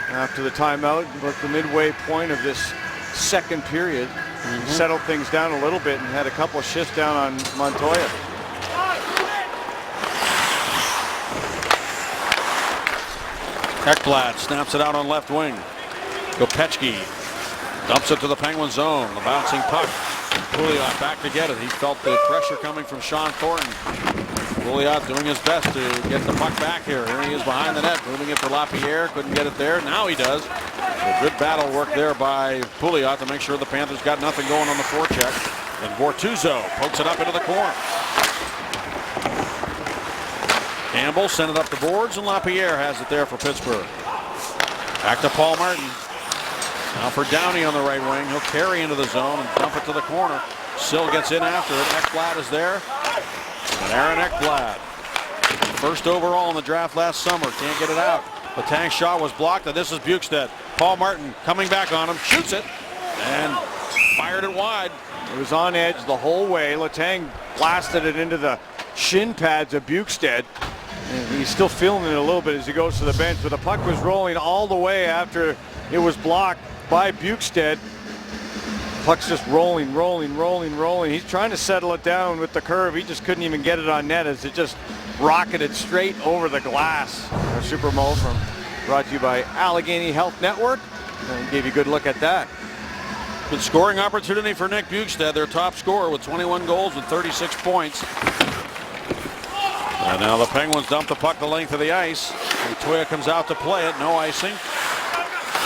Speaker 4: After the timeout, at the midway point of this second period, settled things down a little bit and had a couple of shifts down on Montoya.
Speaker 3: Ekblad snaps it out on left wing. Kopechki dumps it to the Penguin zone. The bouncing puck. Pouliot back to get it. He felt the pressure coming from Sean Thornton. Pouliot doing his best to get the puck back here. Here he is behind the net, moving it for Lapierre. Couldn't get it there. Now he does. A good battle work there by Pouliot to make sure the Panthers got nothing going on the forecheck. And Bortuzzo pokes it up into the corner. Campbell sent it up the boards, and Lapierre has it there for Pittsburgh. Back to Paul Martin. Now for Downey on the right wing. He'll carry into the zone and dump it to the corner. Sill gets in after it. Ekblad is there. And Aaron Ekblad, first overall in the draft last summer, can't get it out. The tank shot was blocked, and this is Bukestad. Paul Martin coming back on him, shoots it, and fired it wide.
Speaker 4: It was on edge the whole way. Letang blasted it into the shin pads of Bukestad. And he's still feeling it a little bit as he goes to the bench, but the puck was rolling all the way after it was blocked by Bukestad. Puck's just rolling. He's trying to settle it down with the curve. He just couldn't even get it on net as it just rocketed straight over the glass. A Super Mo brought to you by Allegheny Health Network. And gave you a good look at that.
Speaker 3: Good scoring opportunity for Nick Bukestad, their top scorer with 21 goals and 36 points. And now the Penguins dump the puck the length of the ice. Montoya comes out to play it, no icing.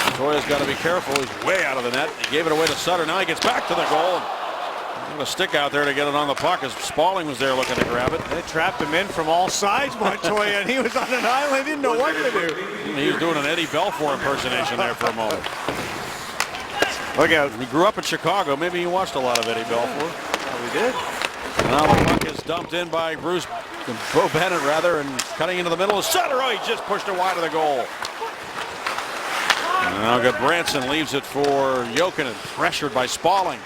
Speaker 3: Montoya's got to be careful. He's way out of the net. He gave it away to Sutter. Now he gets back to the goal. Got a stick out there to get it on the puck as Spaulding was there looking to grab it.
Speaker 4: They trapped him in from all sides, Montoya, and he was on an island. He didn't know what to do.
Speaker 3: He was doing an Eddie Belfour impersonation there for a moment.
Speaker 4: Look out.
Speaker 3: He grew up in Chicago. Maybe he watched a lot of Eddie Belfour.
Speaker 4: Probably did.
Speaker 3: Now the puck is dumped in by Bo Bennett, and cutting into the middle is Sutter. Oh, he just pushed it wide of the goal. And now Branson leaves it for Jokinen, pressured by Spaulding.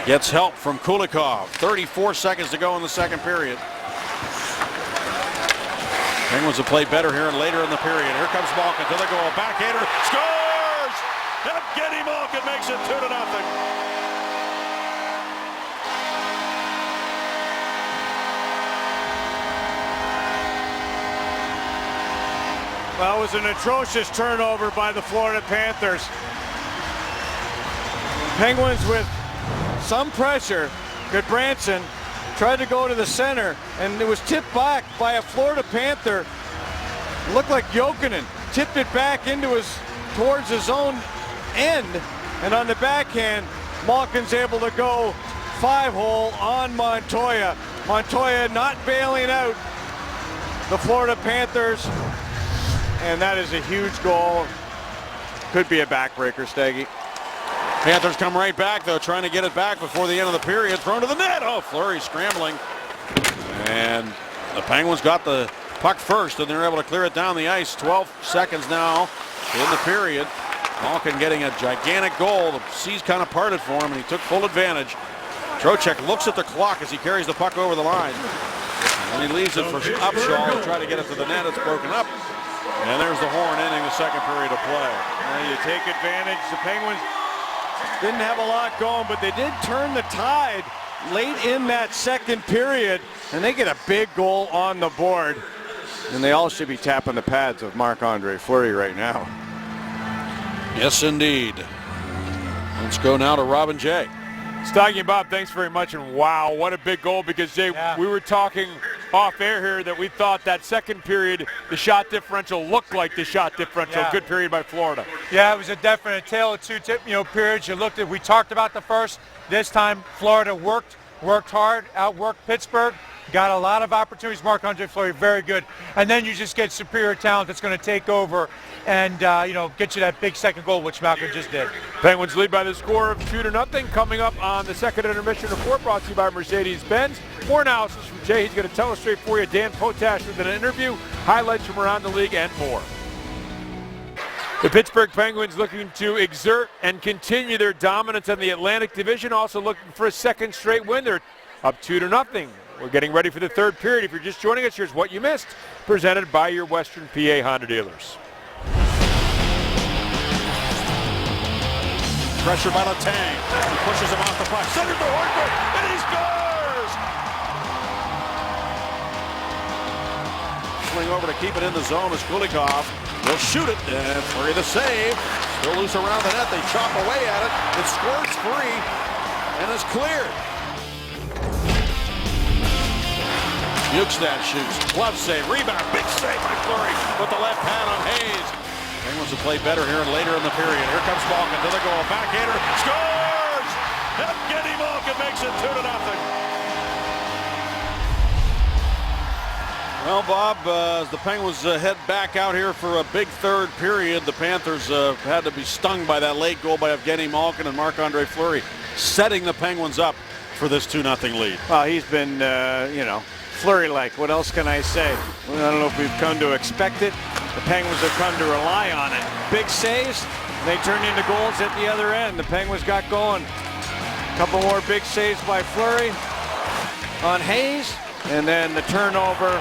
Speaker 3: Gets help from Kulikov. 34 seconds to go in the second period. Penguins have played better here and later in the period. Here comes Malkin to the goal. Backhander scores! Evgeny Malkin makes it 2-0.
Speaker 4: Well, it was an atrocious turnover by the Florida Panthers. Penguins with some pressure. Goodbranson tried to go to the center, and it was tipped back by a Florida Panther. It looked like Jokinen tipped it back towards his own end, and on the backhand, Malkin's able to go 5-hole on Montoya. Montoya not bailing out the Florida Panthers. And that is a huge goal. Could be a backbreaker, Steggy.
Speaker 3: Panthers come right back, though, trying to get it back before the end of the period. Thrown to the net. Oh, Fleury scrambling. And the Penguins got the puck first, and they're able to clear it down the ice. 12 seconds now in the period. Malkin getting a gigantic goal. The seas kind of parted for him, and he took full advantage. Trocheck looks at the clock as he carries the puck over the line. And he leaves it for Upshaw to try to get it to the net. It's broken up. And there's the horn ending the second period of play.
Speaker 4: And you take advantage. The Penguins didn't have a lot going, but they did turn the tide late in that second period, and they get a big goal on the board. And they all should be tapping the pads of Marc-Andre Fleury right now.
Speaker 3: Yes, indeed. Let's go now to Robin Jay.
Speaker 10: Stoggy and Bob, thanks very much. And wow, what a big goal, because Jay, we were talking off air here that we thought that second period, the shot differential looked like the shot differential. Good period by Florida.
Speaker 11: Yeah, it was a definite tale of two periods. We talked about the first. This time, Florida worked hard, outworked Pittsburgh, got a lot of opportunities. Marc-Andre Fleury, very good. And then you just get superior talent that's going to take over and get you that big second goal, which Malkin just did.
Speaker 10: Penguins lead by the score of 2-0. Coming up on the second intermission report, brought to you by Mercedes-Benz. More analysis from Jay. He's going to illustrate for you. Dan Potash with an interview, highlights from around the league, and more. The Pittsburgh Penguins looking to exert and continue their dominance in the Atlantic Division, also looking for a second straight win. They're up 2-0. We're getting ready for the third period. If you're just joining us, here's what you missed, presented by your Western PA Honda dealers.
Speaker 3: Pressure by Letang. He pushes him off the puck. Centered to Horton, and he scores! Swing over to keep it in the zone is Kulikov. They'll shoot it, and Fleury the save. Still loose around the net. They chop away at it. It squirts free and is cleared. Bjugstad shoots. Glove save. Rebound. Big save by Fleury with the left hand on Hayes. Penguins will play better here and later in the period. Here comes Malkin to the goal. Backhander. Scores! Evgeny Malkin makes it 2-0. Well, Bob, as the Penguins head back out here for a big third period, the Panthers had to be stung by that late goal by Evgeny Malkin and Marc-Andre Fleury, setting the Penguins up for this 2-0 lead.
Speaker 4: Well, he's been, Fleury-like. What else can I say? I don't know if we've come to expect it. The Penguins have come to rely on it. Big saves, they turn into goals at the other end. The Penguins got going. A couple more big saves by Fleury on Hayes, and then the turnover.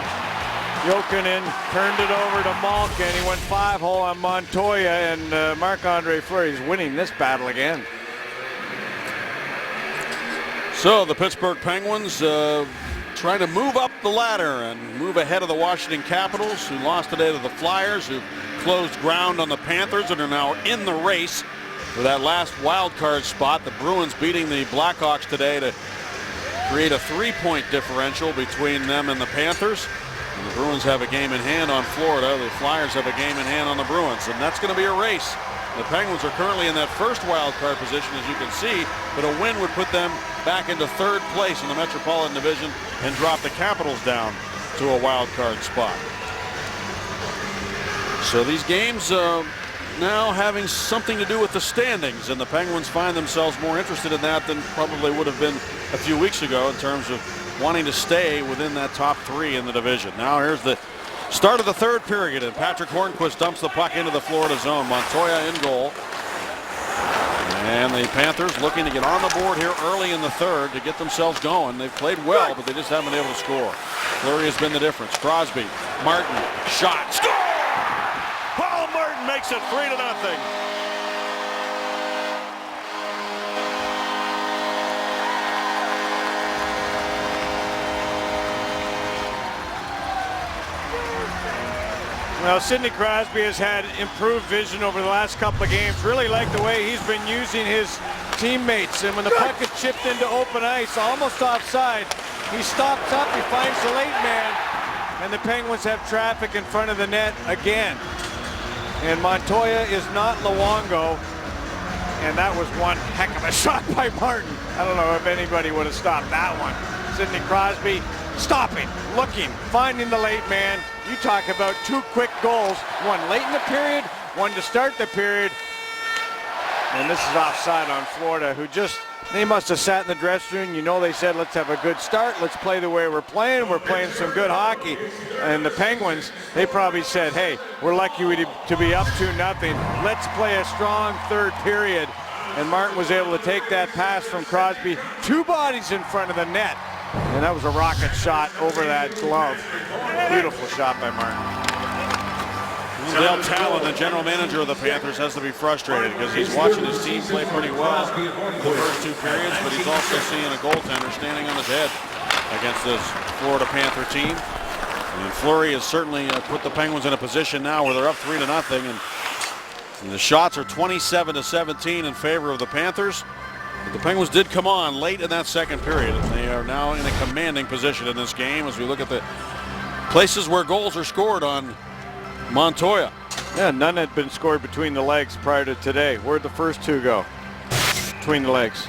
Speaker 4: Jokinen turned it over to Malkin. He went 5-hole on Montoya, and Marc-Andre Fleury is winning this battle again.
Speaker 3: So the Pittsburgh Penguins trying to move up the ladder and move ahead of the Washington Capitals, who lost today to the Flyers, who closed ground on the Panthers and are now in the race for that last wild card spot. The Bruins beating the Blackhawks today to create a 3-point differential between them and the Panthers. And the Bruins have a game in hand on Florida. The Flyers have a game in hand on the Bruins, and that's going to be a race. The Penguins are currently in that first wild card position, as you can see, but a win would put them back into third place in the Metropolitan Division and drop the Capitals down to a wild card spot. So these games now having something to do with the standings, and the Penguins find themselves more interested in that than probably would have been a few weeks ago in terms of wanting to stay within that top 3 in the division. Now here's the start of the third period, and Patrick Hornquist dumps the puck into the Florida zone. Montoya in goal. And the Panthers looking to get on the board here early in the third to get themselves going. They've played well, but they just haven't been able to score. Fleury has been the difference. Crosby, Martin, shot, score! Paul Martin makes it 3-0.
Speaker 4: Well, Sidney Crosby has had improved vision over the last couple of games. Really like the way he's been using his teammates. And when the puck is chipped into open ice, almost offside, he stops up, he finds the late man, and the Penguins have traffic in front of the net again. And Montoya is not Luongo, and that was one heck of a shot by Martin. I don't know if anybody would have stopped that one. Sidney Crosby stopping, looking, finding the late man. You talk about 2 quick goals, one late in the period, one to start the period. And this is offside on Florida, who they must have sat in the dressing room. You know, they said, let's have a good start. Let's play the way we're playing. We're playing some good hockey. And the Penguins, they probably said, hey, we're lucky to be up 2-0. Let's play a strong third period. And Martin was able to take that pass from Crosby, 2 bodies in front of the net. And that was a rocket shot over that glove. Beautiful shot by Martin.
Speaker 3: Dale Talon, the general manager of the Panthers, has to be frustrated because he's watching his team play pretty well the first 2 periods, but he's also seeing a goaltender standing on his head against this Florida Panther team. And Fleury has certainly put the Penguins in a position now where they're up 3-0, and the shots are 27-17 in favor of the Panthers. But the Penguins did come on late in that second period, and they are now in a commanding position in this game as we look at the places where goals are scored on Montoya.
Speaker 4: Yeah, none had been scored between the legs prior to today. Where'd the first 2 go? Between the legs.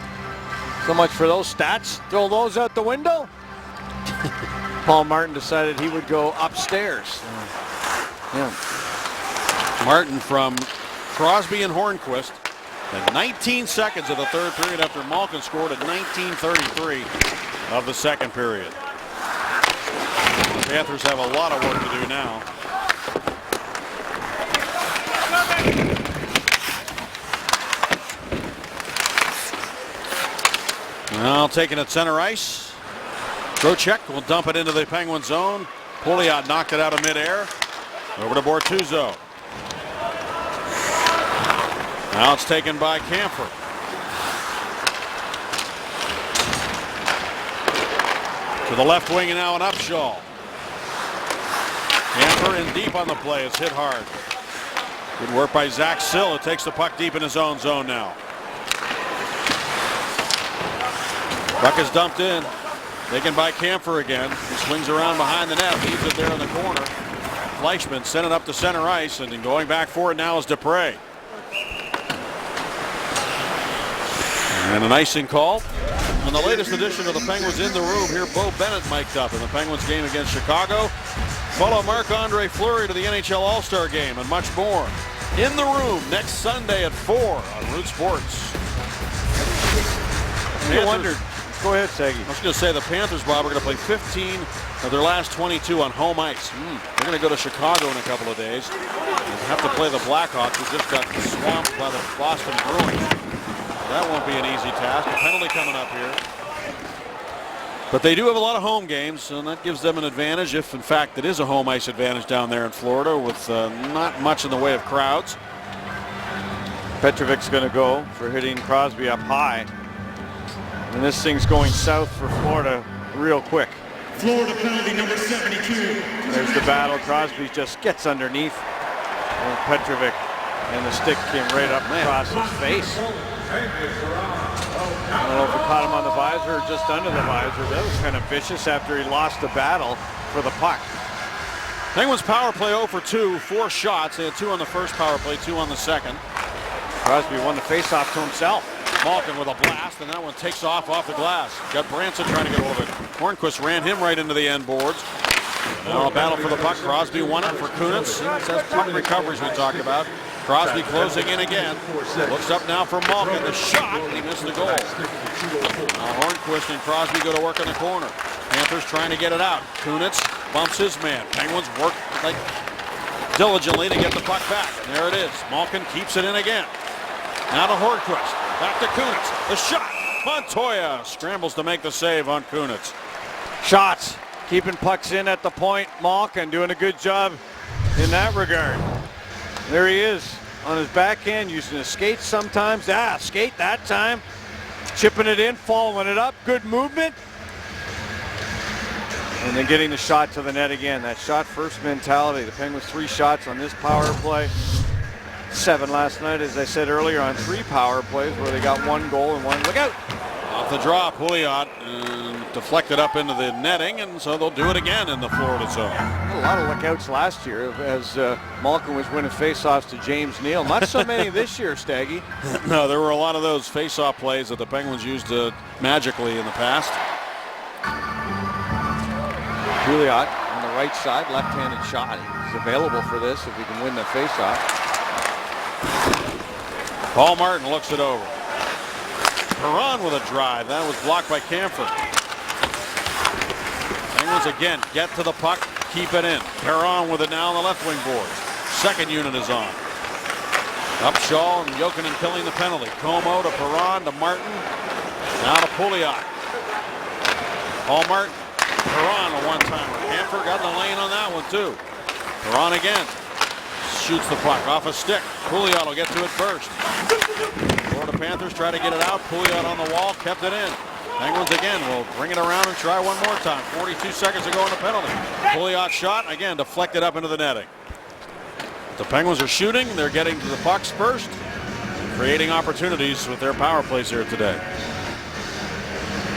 Speaker 4: So much for those stats. Throw those out the window. Paul Martin decided he would go upstairs. Yeah.
Speaker 3: Martin from Crosby and Hornquist. The 19 seconds of the third period after Malkin scored at 19:33 of the second period. The Panthers have a lot of work to do now. Now taking it center ice. Trocheck will dump it into the Penguin zone. Pouliot knocked it out of midair. Over to Bortuzzo. Now it's taken by Kampfer. To the left wing and now an Upshaw. Kampfer in deep on the play. It's hit hard. Good work by Zach Sill, who takes the puck deep in his own zone now. Puck is dumped in. Taken by Kampfer again. He swings around behind the net, leaves it there in the corner. Fleischman sent it up to center ice, and then going back for it now is Dupre. And an icing call. On the latest edition of the Penguins In the Room, here Bo Bennett mic'd up in the Penguins game against Chicago. Follow Marc-Andre Fleury to the NHL All-Star game and much more. In the Room next Sunday at 4 on Root Sports.
Speaker 4: I wondered. Go ahead, Seggy.
Speaker 3: I was going to say the Panthers, Bob, are going to play 15 of their last 22 on home ice. They're going to go to Chicago in a couple of days and have to play the Blackhawks, who just got swamped by the Boston Bruins. That won't be an easy task. A penalty coming up here. But they do have a lot of home games, and that gives them an advantage if, in fact, it is a home ice advantage down there in Florida with not much in the way of crowds.
Speaker 4: Petrovic's going to go for hitting Crosby up high. And this thing's going south for Florida real quick.
Speaker 9: Florida penalty number 72.
Speaker 4: There's the battle. Crosby just gets underneath Petrovic, and the stick came right up across his face. I don't know if it caught him on the visor or just under the visor. That was kind of vicious after he lost the battle for the puck.
Speaker 3: Penguins power play 0 for 2, 4 shots. They had 2 on the first power play, 2 on the second.
Speaker 4: Crosby won the faceoff to himself.
Speaker 3: Malkin with a blast, and that one takes off the glass. Got Branson trying to get hold of it. Hornquist ran him right into the end boards. Now a battle for the puck. Crosby won it for Kunitz. It says puck recoveries we talked about. Crosby closing in again. Looks up now for Malkin. The shot, and he missed the goal. Now Hornquist and Crosby go to work in the corner. Panthers trying to get it out. Kunitz bumps his man. Penguins work like diligently to get the puck back. And there it is. Malkin keeps it in again. Now to Hornquist. Back to Kunitz. The shot. Montoya scrambles to make the save on Kunitz.
Speaker 4: Shots. Keeping pucks in at the point. Malkin doing a good job in that regard. There he is on his backhand, using his skates sometimes. Skate that time. Chipping it in, following it up. Good movement. And then getting the shot to the net again. That shot first mentality. The Penguins 3 shots on this power play. 7 last night, as I said earlier, on 3 power plays where they got 1 goal and 1 look out.
Speaker 3: Off the draw, Pouliot deflected up into the netting, and so they'll do it again in the Florida zone.
Speaker 4: A lot of lookouts last year as Malkin was winning faceoffs to James Neal. Not so many this year, Staggy.
Speaker 3: No, there were a lot of those faceoff plays that the Penguins used magically in the past.
Speaker 4: Pouliot on the right side, left-handed shot. He's available for this if he can win the faceoff.
Speaker 3: Paul Martin looks it over. Perron with a drive. That was blocked by Kampfer. Penguins again get to the puck, keep it in. Perron with it now on the left wing boards. Second unit is on. Upshaw and Jokinen killing the penalty. Como to Perron to Martin. Now to Pouliot. Paul Martin. Perron a one-timer. Kampfer got in the lane on that one too. Perron again. Shoots the puck off a stick. Pouliot will get to it first. Florida Panthers try to get it out. Pouliot on the wall, kept it in. Penguins again will bring it around and try one more time. 42 seconds to go on the penalty. Pouliot shot, again deflected up into the netting. The Penguins are shooting. They're getting to the pucks first, creating opportunities with their power plays here today.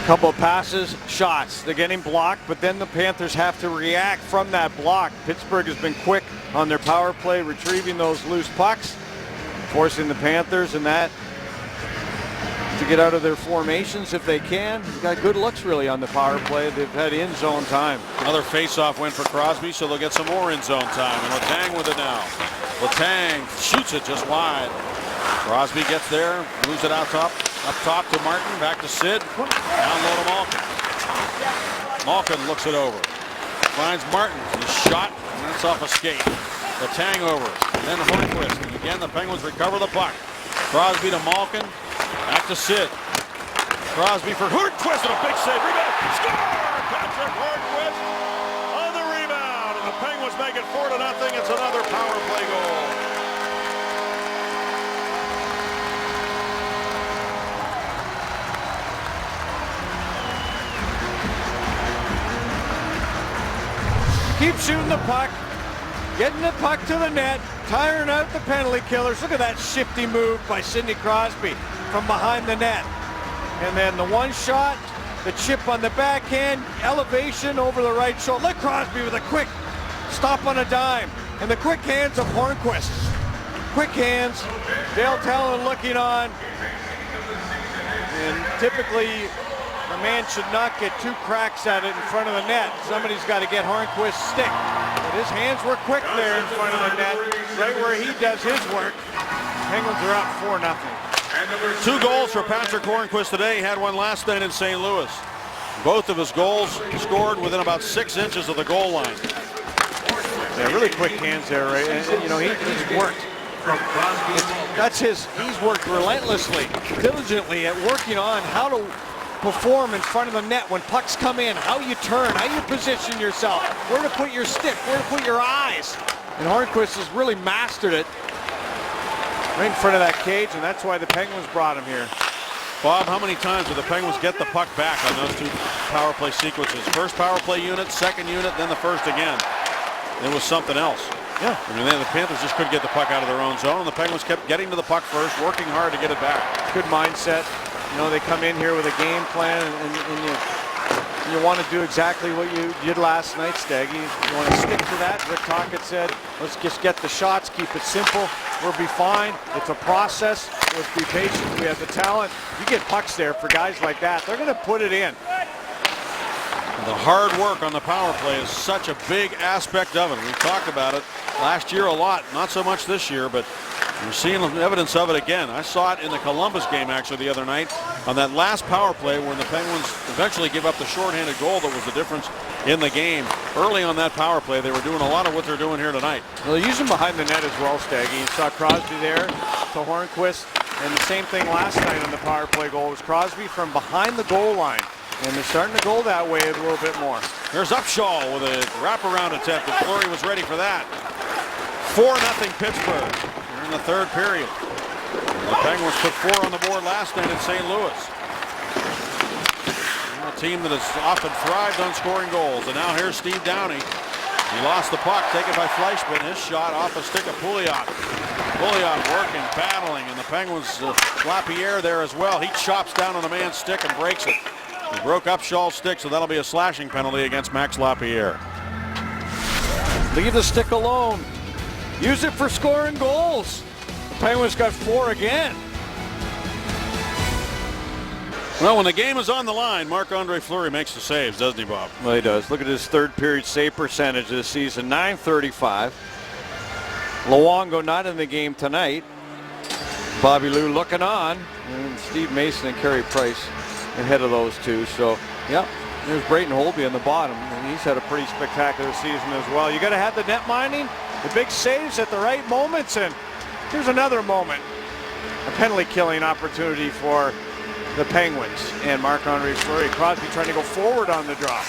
Speaker 4: Couple of passes, shots. They're getting blocked, but then the Panthers have to react from that block. Pittsburgh has been quick on their power play, retrieving those loose pucks, forcing the Panthers and that to get out of their formations if they can. They've got good looks really on the power play. They've had in-zone time.
Speaker 3: Another face-off win for Crosby, so they'll get some more in-zone time. And Letang with it now. Letang shoots it just wide. Crosby gets there, moves it out top to Martin, back to Sid, down low to Malkin. Malkin looks it over, finds Martin, his shot, and that's off a skate. Letang over, then Hornquist, and again the Penguins recover the puck. Crosby to Malkin, back to Sid. Crosby for Hornquist, and a big save, rebound, score! Patrick Hornquist on the rebound, and the Penguins make it 4-0. It's another power play goal.
Speaker 4: Keep shooting the puck, getting the puck to the net, tiring out the penalty killers. Look at that shifty move by Sidney Crosby from behind the net. And then the one shot, the chip on the backhand, elevation over the right shoulder. Look, Crosby with a quick stop on a dime. And the quick hands of Hornqvist. Quick hands, Dale Talon looking on. And typically, the man should not get two cracks at it in front of the net. Somebody's got to get Hornqvist's stick. But his hands were quick there in front of the net, right where he does his work. Penguins are up 4-0.
Speaker 3: 2 goals for Patrick Hornqvist today. He had one last night in St. Louis. Both of his goals scored within about 6 inches of the goal line.
Speaker 4: Yeah, really quick hands there, right? And you know, he's worked. He's worked relentlessly, diligently at working on how to perform in front of the net when pucks come in, how you turn, how you position yourself, where to put your stick, where to put your eyes. And Hornqvist has really mastered it right in front of that cage, and that's why the Penguins brought him here.
Speaker 3: Bob, how many times did the Penguins get the puck back on those 2 power play sequences? First power play unit, second unit, then the first again. It was something else.
Speaker 4: Yeah.
Speaker 3: I mean, the Panthers just couldn't get the puck out of their own zone, and the Penguins kept getting to the puck first, working hard to get it back.
Speaker 4: Good mindset. You know, they come in here with a game plan, and you want to do exactly what you did last night, Staggy. You want to stick to that. Rick Tocchet said, let's just get the shots, keep it simple. We'll be fine. It's a process. Let's be patient. We have the talent. You get pucks there for guys like that, they're going to put it in.
Speaker 3: The hard work on the power play is such a big aspect of it. We talked about it last year a lot, not so much this year, but we're seeing evidence of it again. I saw it in the Columbus game actually the other night on that last power play when the Penguins eventually gave up the shorthanded goal that was the difference in the game. Early on that power play, they were doing a lot of what they're doing here tonight.
Speaker 4: Well, they're using behind the net as well, Staggy. You saw Crosby there to Hornqvist, and the same thing last night on the power play goal was Crosby from behind the goal line. And they're starting to go that way a little bit more.
Speaker 3: Here's Upshaw with a wraparound attempt, and Fleury was ready for that. 4-0 Pittsburgh. We're in the third period. The Penguins put 4 on the board last night in St. Louis. A team that has often thrived on scoring goals. And now here's Steve Downey. He lost the puck, taken by Fleischmann. His shot off a stick of Pouliot. Pouliot working, battling, and the Penguins, Lapierre there as well. He chops down on the man's stick and breaks it. He broke Upshaw's stick, so that'll be a slashing penalty against Max Lapierre.
Speaker 4: Leave the stick alone. Use it for scoring goals. The Penguins got 4 again.
Speaker 3: Well, when the game is on the line, Marc-Andre Fleury makes the saves, doesn't he, Bob?
Speaker 4: Well, he does. Look at his third period save percentage this season, .935. Luongo not in the game tonight. Bobby Lou looking on. And Steve Mason and Carey Price ahead of those two. So, yeah, there's Brayden Holtby on the bottom, and he's had a pretty spectacular season as well. You got to have the net minding, the big saves at the right moments, and here's another moment. A penalty killing opportunity for the Penguins and Marc-Andre Fleury. Crosby trying to go forward on the draw.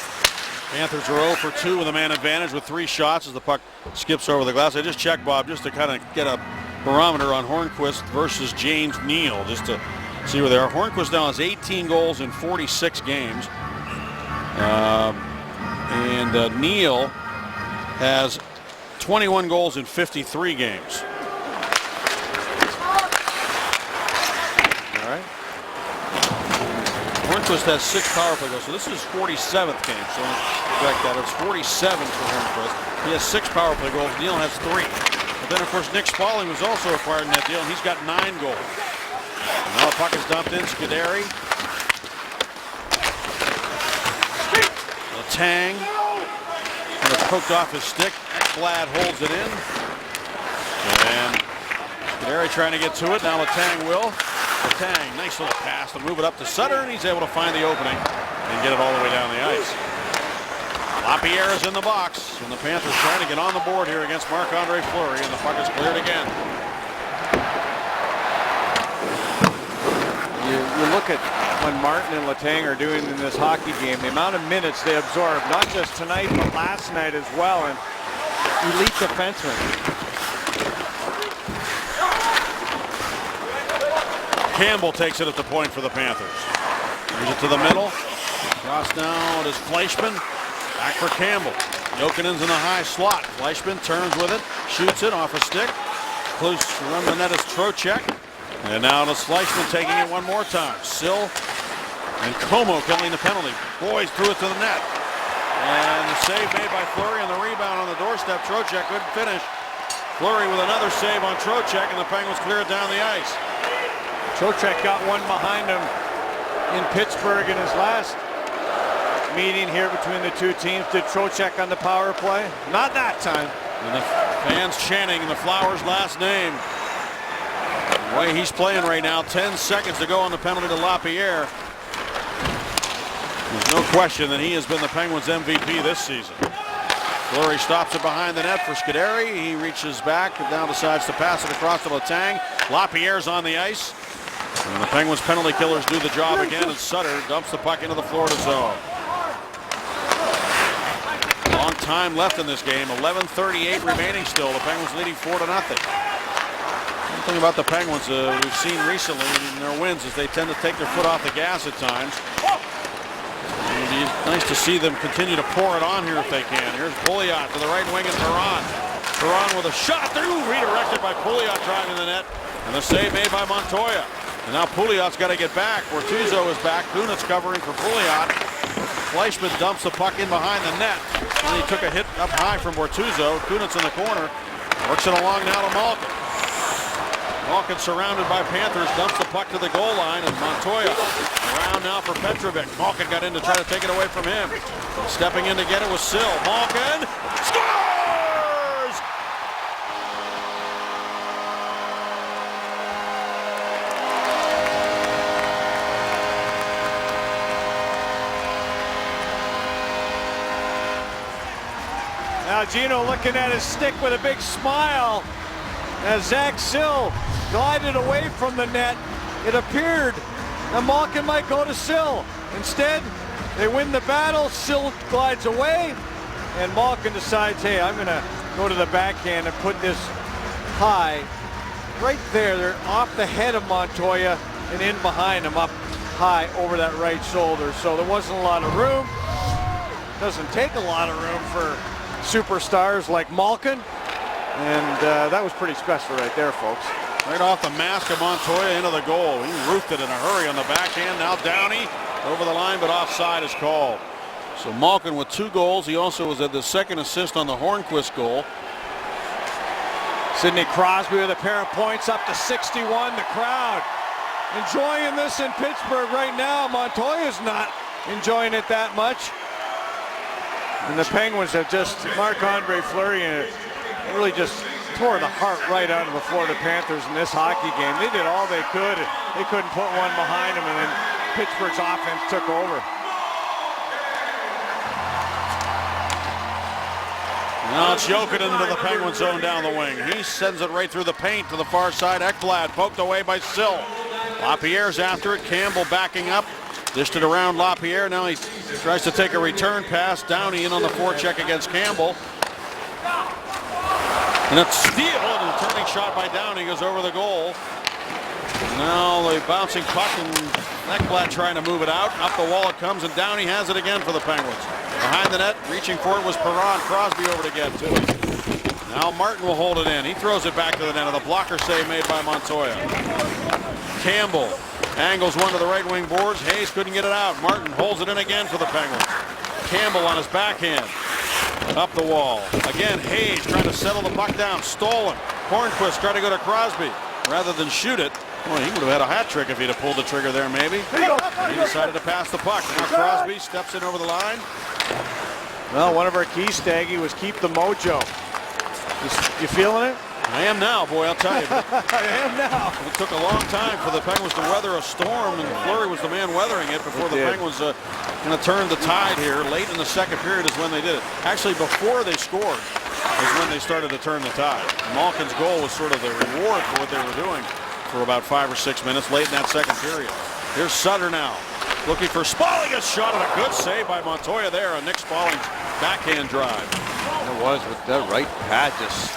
Speaker 3: Panthers are 0 for 2 with a man advantage with 3 shots as the puck skips over the glass. I just checked, Bob, just to kind of get a barometer on Hornqvist versus James Neal, just to see where they are. Hornqvist now has 18 goals in 46 games. And Neal has 21 goals in 53 games.
Speaker 4: All right.
Speaker 3: Hornqvist has 6 power play goals, so this is his 47th game. So correct that. It's 47 for Hornqvist. He has 6 power play goals. Neal has 3. But then, of course, Nick Spaulding was also acquired in that deal, and he's got 9 goals. And now the puck is dumped in. Scuderi. Letang. And it's poked off his stick. Ekblad holds it in. And Scuderi trying to get to it. Now Letang will. Letang, nice little pass to move it up to Sutter, and he's able to find the opening and get it all the way down the ice. Lapierre is in the box, and the Panthers trying to get on the board here against Marc-Andre Fleury, and the puck is cleared again.
Speaker 4: You look at when Martin and Letang are doing in this hockey game, the amount of minutes they absorb, not just tonight, but last night as well, and elite defensemen.
Speaker 3: Campbell takes it at the point for the Panthers. Brings it to the middle. Cross now, it is Fleischmann. Back for Campbell. Jokinen's in the high slot. Fleischmann turns with it, shoots it off a stick. Close around the net is Trocheck. And now it's Fleischman taking it one more time. Sill and Como killing the penalty. Boys threw it to the net. And the save made by Fleury on the rebound on the doorstep. Trocheck couldn't finish. Fleury with another save on Trocheck, and the Penguins clear it down the ice.
Speaker 4: Trocheck got one behind him in Pittsburgh in his last meeting here between the two teams. Did Trocheck on the power play? Not that time.
Speaker 3: And the fans chanting the Flowers' last name. The way he's playing right now, 10 seconds to go on the penalty to Lapierre. There's no question that he has been the Penguins MVP this season. Fleury stops it behind the net for Scuderi. He reaches back and now decides to pass it across to Letang. Lapierre's on the ice. And the Penguins penalty killers do the job again, and Sutter dumps the puck into the Florida zone. Long time left in this game. 11:38 remaining still. The Penguins leading 4-0. One thing about the Penguins we've seen recently in their wins is they tend to take their foot off the gas at times. It's nice to see them continue to pour it on here if they can. Here's Pouliot to the right wing and Perron. Perron with a shot through, redirected by Pouliot driving the net. And the save made by Montoya. And now Pouliot's got to get back. Bortuzzo is back. Kunitz covering for Pouliot. Fleischman dumps the puck in behind the net. And he took a hit up high from Bortuzzo. Kunitz in the corner. Works it along now to Malkin. Malkin surrounded by Panthers, dumps the puck to the goal line, and Montoya around now for Petrovic. Malkin got in to try to take it away from him. Stepping in to get it was Sill. Malkin scores!
Speaker 4: Now Gino looking at his stick with a big smile as Zach Sill glided away from the net. It appeared that Malkin might go to Sill. Instead, they win the battle. Sill glides away, and Malkin decides, hey, I'm going to go to the backhand and put this high right there. They're off the head of Montoya and in behind him, up high over that right shoulder. So there wasn't a lot of room. Doesn't take a lot of room for superstars like Malkin. And that was pretty special right there, folks.
Speaker 3: Right off the mask of Montoya into the goal. He roofed it in a hurry on the backhand. Now Downey over the line, but offside is called. So Malkin with 2 goals. He also was at the second assist on the Hornquist goal.
Speaker 4: Sidney Crosby with a pair of points up to 61. The crowd enjoying this in Pittsburgh right now. Montoya's not enjoying it that much. And the Penguins have just, Marc-Andre Fleury really just tore the heart right out of the Florida Panthers in this hockey game. They did all they could. They couldn't put one behind them, and then Pittsburgh's offense took over.
Speaker 3: Now it's Jokinen into the Penguin zone down the wing. He sends it right through the paint to the far side. Ekblad poked away by Sill. Lapierre's after it. Campbell backing up. Dished it around Lapierre. Now he tries to take a return pass. Downey in on the forecheck against Campbell. And it's steal, and a turning shot by Downey goes over the goal. Now the bouncing puck, and Ekblad trying to move it out. Up the wall it comes, and Downey has it again for the Penguins. Behind the net, reaching for it was Perron. Crosby over to get to it. Now Martin will hold it in. He throws it back to the net of the blocker save made by Montoya. Campbell angles one to the right wing boards. Hayes couldn't get it out. Martin holds it in again for the Penguins. Campbell on his backhand. Up the wall. Again, Hayes trying to settle the puck down. Stolen. Hornquist trying to go to Crosby. Rather than shoot it, well, he would have had a hat trick if he'd have pulled the trigger there, maybe. He decided to pass the puck. Now Crosby steps in over the line.
Speaker 4: Well, one of our keys, Staggy, was keep the mojo. You feeling it?
Speaker 3: I am now, boy, I'll tell you.
Speaker 4: I am now.
Speaker 3: It took a long time for the Penguins to weather a storm, and Fleury was the man weathering it before the Penguins going to turn the tide here. Late in the second period is when they did it. Actually, before they scored is when they started to turn the tide. Malkin's goal was sort of the reward for what they were doing for about 5 or 6 minutes late in that second period. Here's Sutter now, looking for Spalling. A shot and a good save by Montoya there on Nick Spalling's backhand drive.
Speaker 4: It was with the right pad just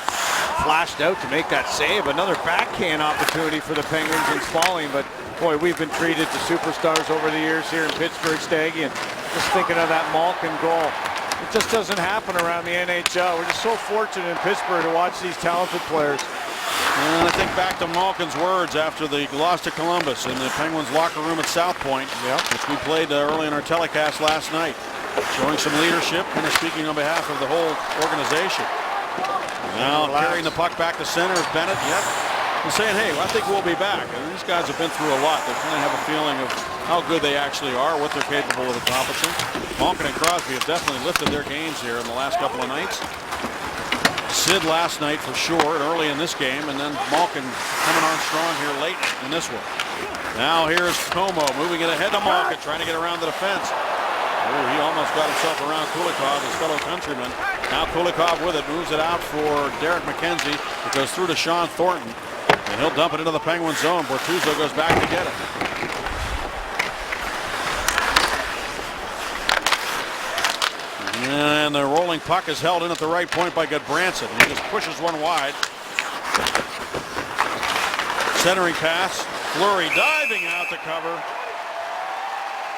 Speaker 4: flashed out to make that save. Another backhand opportunity for the Penguins and Spalling, but boy, we've been treated to superstars over the years here in Pittsburgh, Staggy, and just thinking of that Malkin goal. It just doesn't happen around the NHL. We're just so fortunate in Pittsburgh to watch these talented players.
Speaker 3: And I think back to Malkin's words after the loss to Columbus in the Penguins locker room at South Point, which we played early in our telecast last night, showing some leadership, kind of speaking on behalf of the whole organization. Now carrying the puck back to center is Bennett. And saying, hey, I think we'll be back. And these guys have been through a lot. They kind of have a feeling of how good they actually are, what they're capable of accomplishing. Malkin and Crosby have definitely lifted their games here in the last couple of nights. Sid last night for sure, and early in this game, and then Malkin coming on strong here late in this one. Now here's Como moving it ahead to Malkin, trying to get around the defense. Oh, he almost got himself around Kulikov, his fellow countryman. Now Kulikov with it, moves it out for Derek McKenzie. It goes through to Sean Thornton, and he'll dump it into the Penguin zone. Bortuzzo goes back to get it. And the rolling puck is held in at the right point by Goodbranson. He just pushes one wide. Centering pass. Fleury diving out to cover.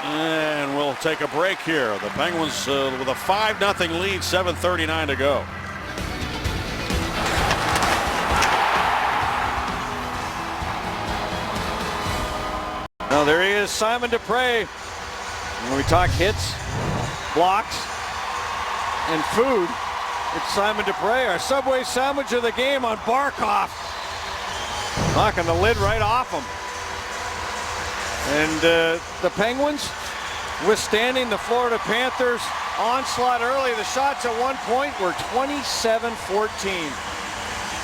Speaker 3: And we'll take a break here. The Penguins with a 5-0 lead, 7:39 to go.
Speaker 4: Now there he is, Simon Dupre. When we talk hits, blocks, and food, it's Simon Dupre, our Subway sandwich of the game on Barkov. Knocking the lid right off him. And the Penguins withstanding the Florida Panthers onslaught early. The shots at one point were 27-14.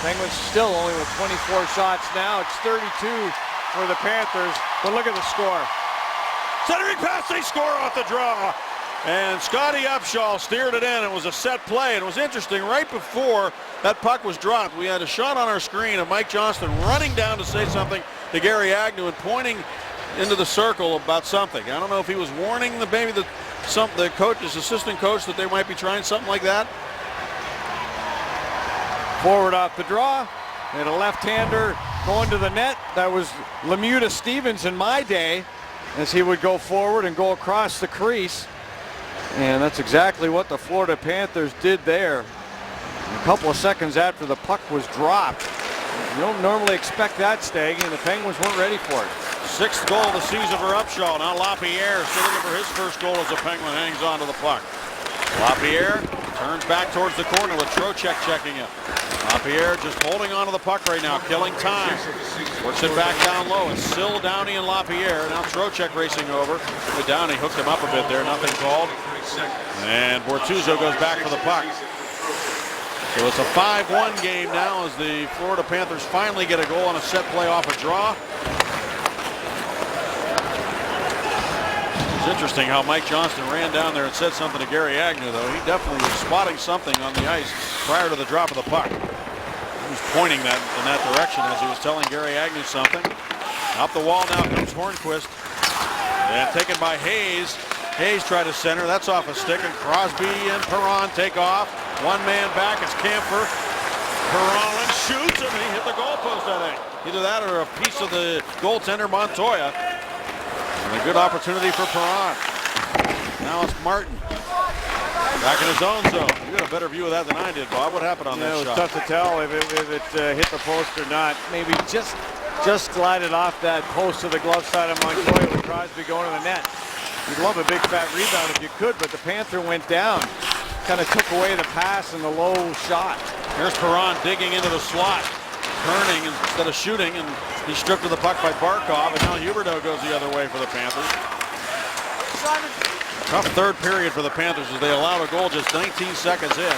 Speaker 4: Penguins still only with 24 shots now. It's 32 for the Panthers, but look at the score.
Speaker 3: Centering pass, they score off the draw. And Scotty Upshall steered it in. It was a set play, and it was interesting. Right before that puck was dropped, we had a shot on our screen of Mike Johnston running down to say something to Gary Agnew and pointing into the circle about something. I don't know if he was warning the coach, his assistant coach, that they might be trying something like that.
Speaker 4: Forward off the draw, and a left-hander going to the net. That was Lemieux to Stevens in my day, as he would go forward and go across the crease. And that's exactly what the Florida Panthers did there. A couple of seconds after the puck was dropped. You don't normally expect that, Staggy, and the Penguins weren't ready for it.
Speaker 3: 6th goal of the season for Upshaw. Now LaPierre sitting for his first goal as the Penguin hangs on to the puck. LaPierre turns back towards the corner with Trocheck checking in. LaPierre just holding on to the puck right now, killing time. Works it back down low. It's still Downey and LaPierre. Now Trocheck racing over. But Downey hooked him up a bit there. Nothing called. And Bortuzzo goes back for the puck. So it's a 5-1 game now as the Florida Panthers finally get a goal on a set play off a draw. It's interesting how Mike Johnston ran down there and said something to Gary Agnew, though. He definitely was spotting something on the ice prior to the drop of the puck. He was pointing that in that direction as he was telling Gary Agnew something. Up the wall now comes Hornquist. And taken by Hayes. Hayes tried to center. That's off a stick. And Crosby and Perron take off. One man back. It's Camphor. Perron shoots him, and he hit the goalpost, I think. Either that or a piece of the goaltender Montoya. And a good opportunity for Perron. Now it's Martin. Back in his own zone. You got a better view of that than I did, Bob. What happened on that shot?
Speaker 4: It was tough to tell if it hit the post or not. Maybe just glided off that post to the glove side of Montoya with Crosby going to the net. You'd love a big fat rebound if you could, but the Panther went down. Kind of took away the pass and the low shot.
Speaker 3: Here's Perron digging into the slot. Turning instead of shooting, and he's stripped of the puck by Barkov, and now Huberdeau goes the other way for the Panthers. Tough third period for the Panthers as they allowed a goal just 19 seconds in.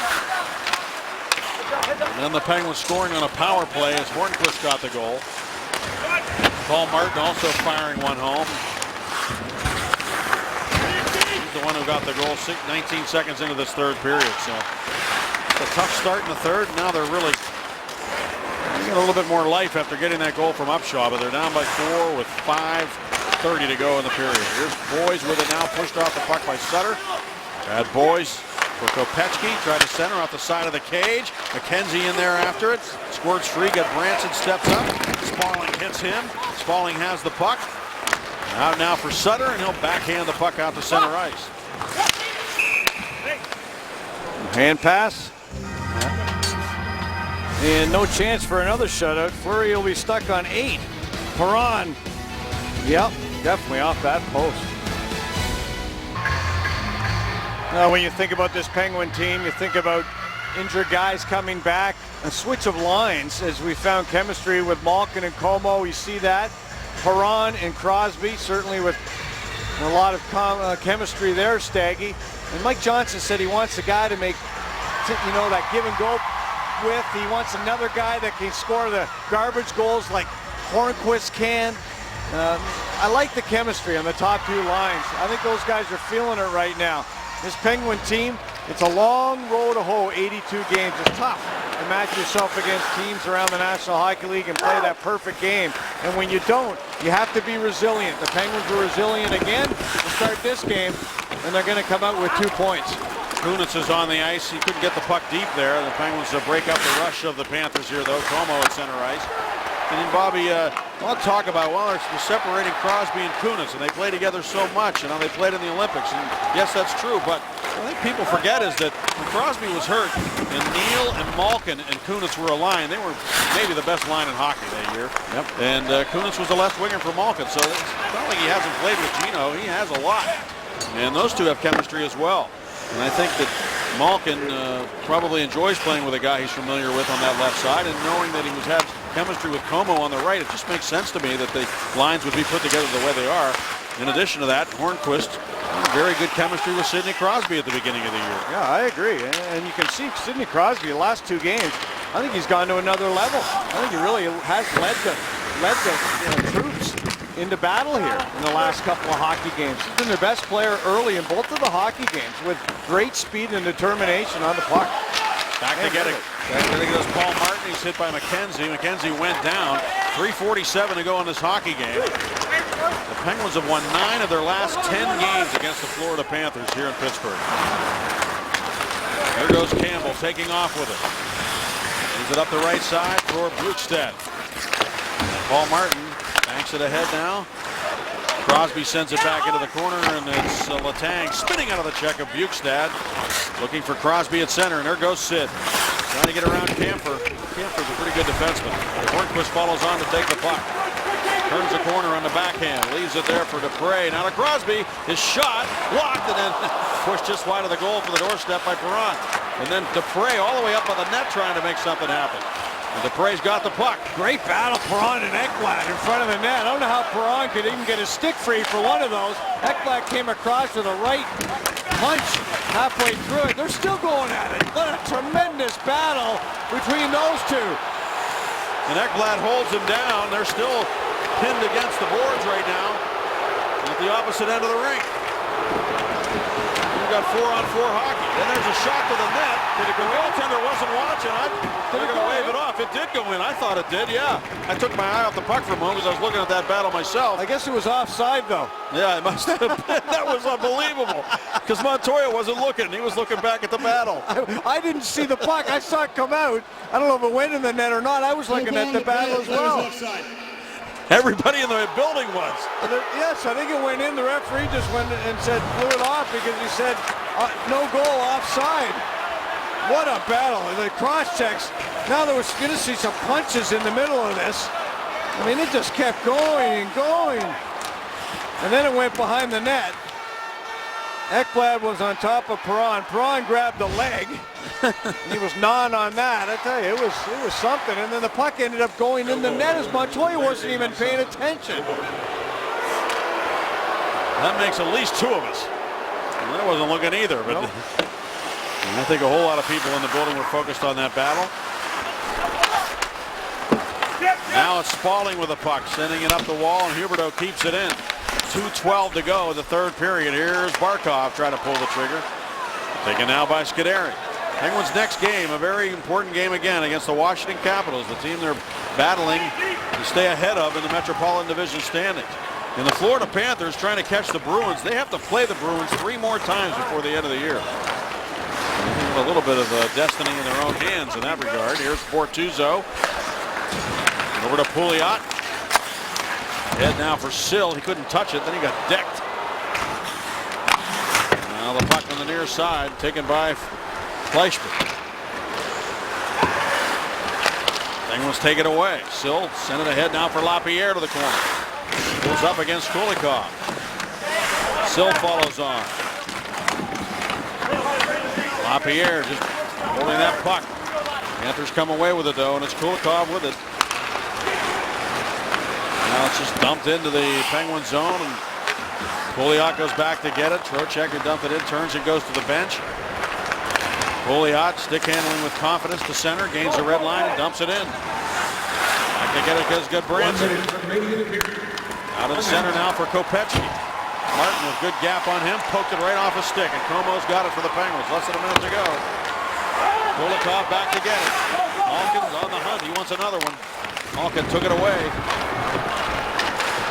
Speaker 3: And then the Penguins scoring on a power play as Hornquist got the goal. Paul Martin also firing one home. He's the one who got the goal 19 seconds into this third period. So it's a tough start in the third. Now they're really getting a little bit more life after getting that goal from Upshaw, but they're down by 4 with 5:30 to go in the period. Here's Boys with it now, pushed off the puck by Sutter. Bad Boys for Kopechki, tried to center off the side of the cage. McKenzie in there after it. Squirts free, Branson steps up. Smalling hits him. Smalling has the puck. Out now for Sutter, and he'll backhand the puck out to center ice.
Speaker 4: Hand pass. And no chance for another shutout. Fleury will be stuck on 8. Perron, yep, definitely off that post. Now, when you think about this Penguin team, you think about injured guys coming back, a switch of lines as we found chemistry with Malkin and Como. You see that. Perron and Crosby, certainly with a lot of chemistry there, Staggy. And Mike Johnson said he wants a guy to make, that give and go with. He wants another guy that can score the garbage goals like Hornquist can. I like the chemistry on the top 2 lines. I think those guys are feeling it right now. This Penguin team, it's a long road to hoe, 82 games. It's tough to match yourself against teams around the National Hockey League and play that perfect game. And when you don't, you have to be resilient. The Penguins were resilient again to start this game, and they're going to come out with 2 points.
Speaker 3: Kunitz is on the ice. He couldn't get the puck deep there. The Penguins break up the rush of the Panthers here, though. Como at center ice. And then Bobby, I'll talk about, they're separating Crosby and Kunitz, and they play together so much, and they played in the Olympics. And yes, that's true, but I think people forget is that when Crosby was hurt, and Neal and Malkin and Kunitz were aligned, they were maybe the best line in hockey that year.
Speaker 4: Yep.
Speaker 3: And Kunitz was the left winger for Malkin, so it's not like he hasn't played with Gino. He has a lot. And those two have chemistry as well. And I think that Malkin probably enjoys playing with a guy he's familiar with on that left side, and knowing that he was having chemistry with Como on the right, it just makes sense to me that the lines would be put together the way they are. In addition to that, Hornquist, very good chemistry with Sidney Crosby at the beginning of the year.
Speaker 4: Yeah, I agree. And you can see Sidney Crosby the last 2 games, I think he's gone to another level. I think he really has led the troops into battle here in the last couple of hockey games. He's been their best player early in both of the hockey games with great speed and determination on the puck.
Speaker 3: Back to getting goes Paul Martin. He's hit by McKenzie. McKenzie went down. 3:47 to go in this hockey game. The Penguins have won 9 of their last 10 games against the Florida Panthers here in Pittsburgh. There goes Campbell taking off with it. Moves it up the right side for Bjugstad. Paul Martin banks it ahead now. Crosby sends it back into the corner, and it's Letang spinning out of the check of Bjugstad. Looking for Crosby at center, and there goes Sid. Trying to get around Camper. Camper's a pretty good defenseman. Hornquist follows on to take the puck. Turns the corner on the backhand. Leaves it there for Dupre. Now to Crosby. His shot blocked and then pushed just wide of the goal for the doorstep by Perron. And then Dupre all the way up on the net trying to make something happen. And Dupre's got the puck.
Speaker 4: Great battle, Perron and Ekblad in front of the net. I don't know how Perron could even get a stick free for one of those. Ekblad came across with a right punch halfway through it. They're still going at it. What a tremendous battle between those two.
Speaker 3: And Ekblad holds him down. They're still pinned against the boards right now at the opposite end of the rink. We've got 4-on-4 hockey. Then there's a shot to the net. The goaltender wasn't watching. They're going to wave it off. It did go in. I thought it did, yeah. I took my eye off the puck for a moment because I was looking at that battle myself.
Speaker 4: I guess it was offside, though.
Speaker 3: Yeah, it must have been. That was unbelievable because Montoya wasn't looking. He was looking back at the battle.
Speaker 4: I didn't see the puck. I saw it come out. I don't know if it went in the net or not. I was looking at the battle as well.
Speaker 3: Everybody in the building was.
Speaker 4: Yes, I think it went in. The referee just went and blew it off because he said no goal, offside. What a battle. And the cross checks. Now there was going to see some punches in the middle of this. I mean, it just kept going and going. And then it went behind the net. Ekblad was on top of Perron. Perron grabbed the leg. He was gnawing on that. I tell you, it was something. And then the puck ended up going in the net as Montoya wasn't even paying attention.
Speaker 3: That makes at least 2 of us. And I wasn't looking either. But nope. I think a whole lot of people in the building were focused on that battle. Now it's Spaulding with the puck, sending it up the wall, and Huberdeau keeps it in. 2:12 to go in the third period. Here's Barkov trying to pull the trigger. Taken now by Scuderi. Penguins' next game, a very important game again against the Washington Capitals, the team they're battling to stay ahead of in the Metropolitan Division standings. And the Florida Panthers trying to catch the Bruins. They have to play the Bruins 3 more times before the end of the year. A little bit of destiny in their own hands in that regard. Here's Bortuzzo. Over to Pouliot. Head now for Sill. He couldn't touch it. Then he got decked. Now the puck on the near side taken by Fleischmann. Penguins take it away. Sill sent it ahead now for LaPierre to the corner. Goes up against Kulikov. Sill follows on. LaPierre just holding that puck. Panthers come away with it though, and it's Kulikov with it. Now it's just dumped into the Penguin zone, and Pouliot goes back to get it. Trocheck, who dumped it in, turns and goes to the bench. Pouliot stick handling with confidence to center, gains the red line and dumps it in. Back to get it goes Goodbranson. Out of the center now for Kopechny. Martin with good gap on him, poked it right off his stick, and Como's got it for the Penguins. Less than a minute to go. Kulikov back to get it. Malkin's on the hunt. He wants another one. Malkin took it away.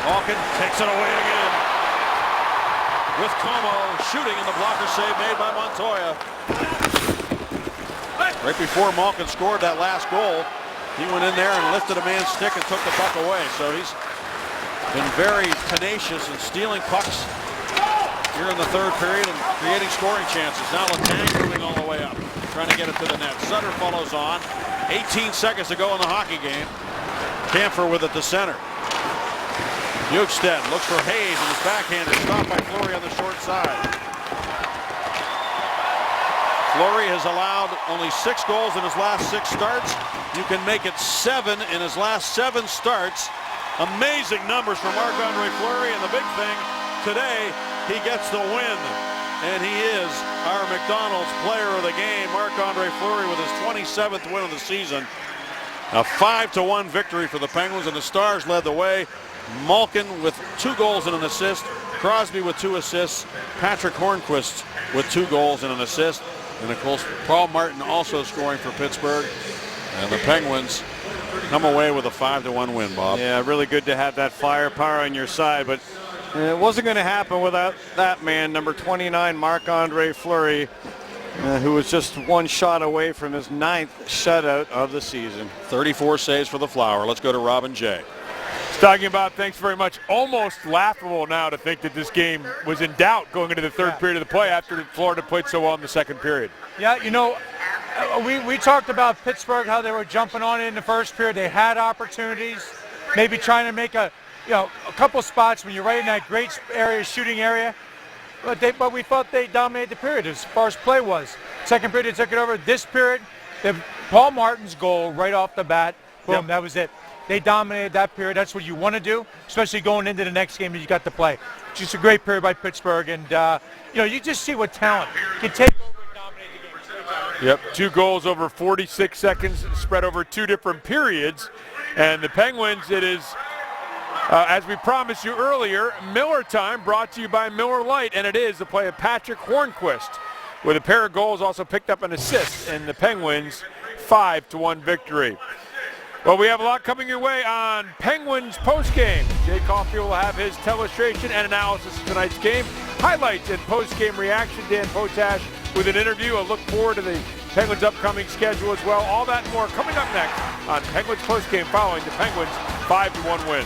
Speaker 3: Malkin takes it away again. With Como shooting, and the blocker save made by Montoya. Right before Malkin scored that last goal, he went in there and lifted a man's stick and took the puck away. So he's been very tenacious in stealing pucks here in the third period and creating scoring chances. Now Letang moving all the way up, trying to get it to the net. Sutter follows on. 18 seconds to go in the hockey game. Kampfer with it to center. Bjugstad looks for Hayes, and his backhander stopped by Fleury on the short side. Fleury has allowed only 6 goals in his last 6 starts. You can make it 7 in his last 7 starts. Amazing numbers for Marc-Andre Fleury, and the big thing today, he gets the win. And he is our McDonald's player of the game, Marc-Andre Fleury, with his 27th win of the season. A 5-1 victory for the Penguins, and the Stars led the way. Malkin with 2 goals and an assist. Crosby with 2 assists. Patrick Hornquist with 2 goals and an assist. And of course, Paul Martin also scoring for Pittsburgh. And the Penguins come away with a 5-1 win, Bob.
Speaker 4: Yeah, really good to have that firepower on your side, but it wasn't going to happen without that man, number 29, Marc-Andre Fleury, who was just 1 shot away from his 9th shutout of the season.
Speaker 3: 34 saves for the Flower. Let's go to Robin Jay.
Speaker 10: Talking about, thanks very much, almost laughable now to think that this game was in doubt going into the third period of the play after Florida played so well in the second period.
Speaker 11: Yeah, you know, we talked about Pittsburgh, how they were jumping on it in the first period. They had opportunities, maybe trying to make a couple spots when you're right in that great area, shooting area. But we thought they dominated the period as far as play was. Second period, they took it over. This period, Paul Martin's goal right off the bat, boom, that was it. They dominated that period. That's what you want to do, especially going into the next game that you got to play. Just a great period by Pittsburgh, and you just see what talent can take over and dominate the game.
Speaker 10: Yep, 2 goals over 46 seconds spread over 2 different periods. And the Penguins, it is, as we promised you earlier, Miller time, brought to you by Miller Lite, and it is the play of Patrick Hornquist with a pair of goals, also picked up an assist in the Penguins' 5-1 victory. Well, we have a lot coming your way on Penguins postgame. Jay Caulfield will have his telestration and analysis of tonight's game. Highlights and postgame reaction. Dan Potash with an interview. A look forward to the Penguins' upcoming schedule as well. All that and more coming up next on Penguins postgame following the Penguins' 5-1 win.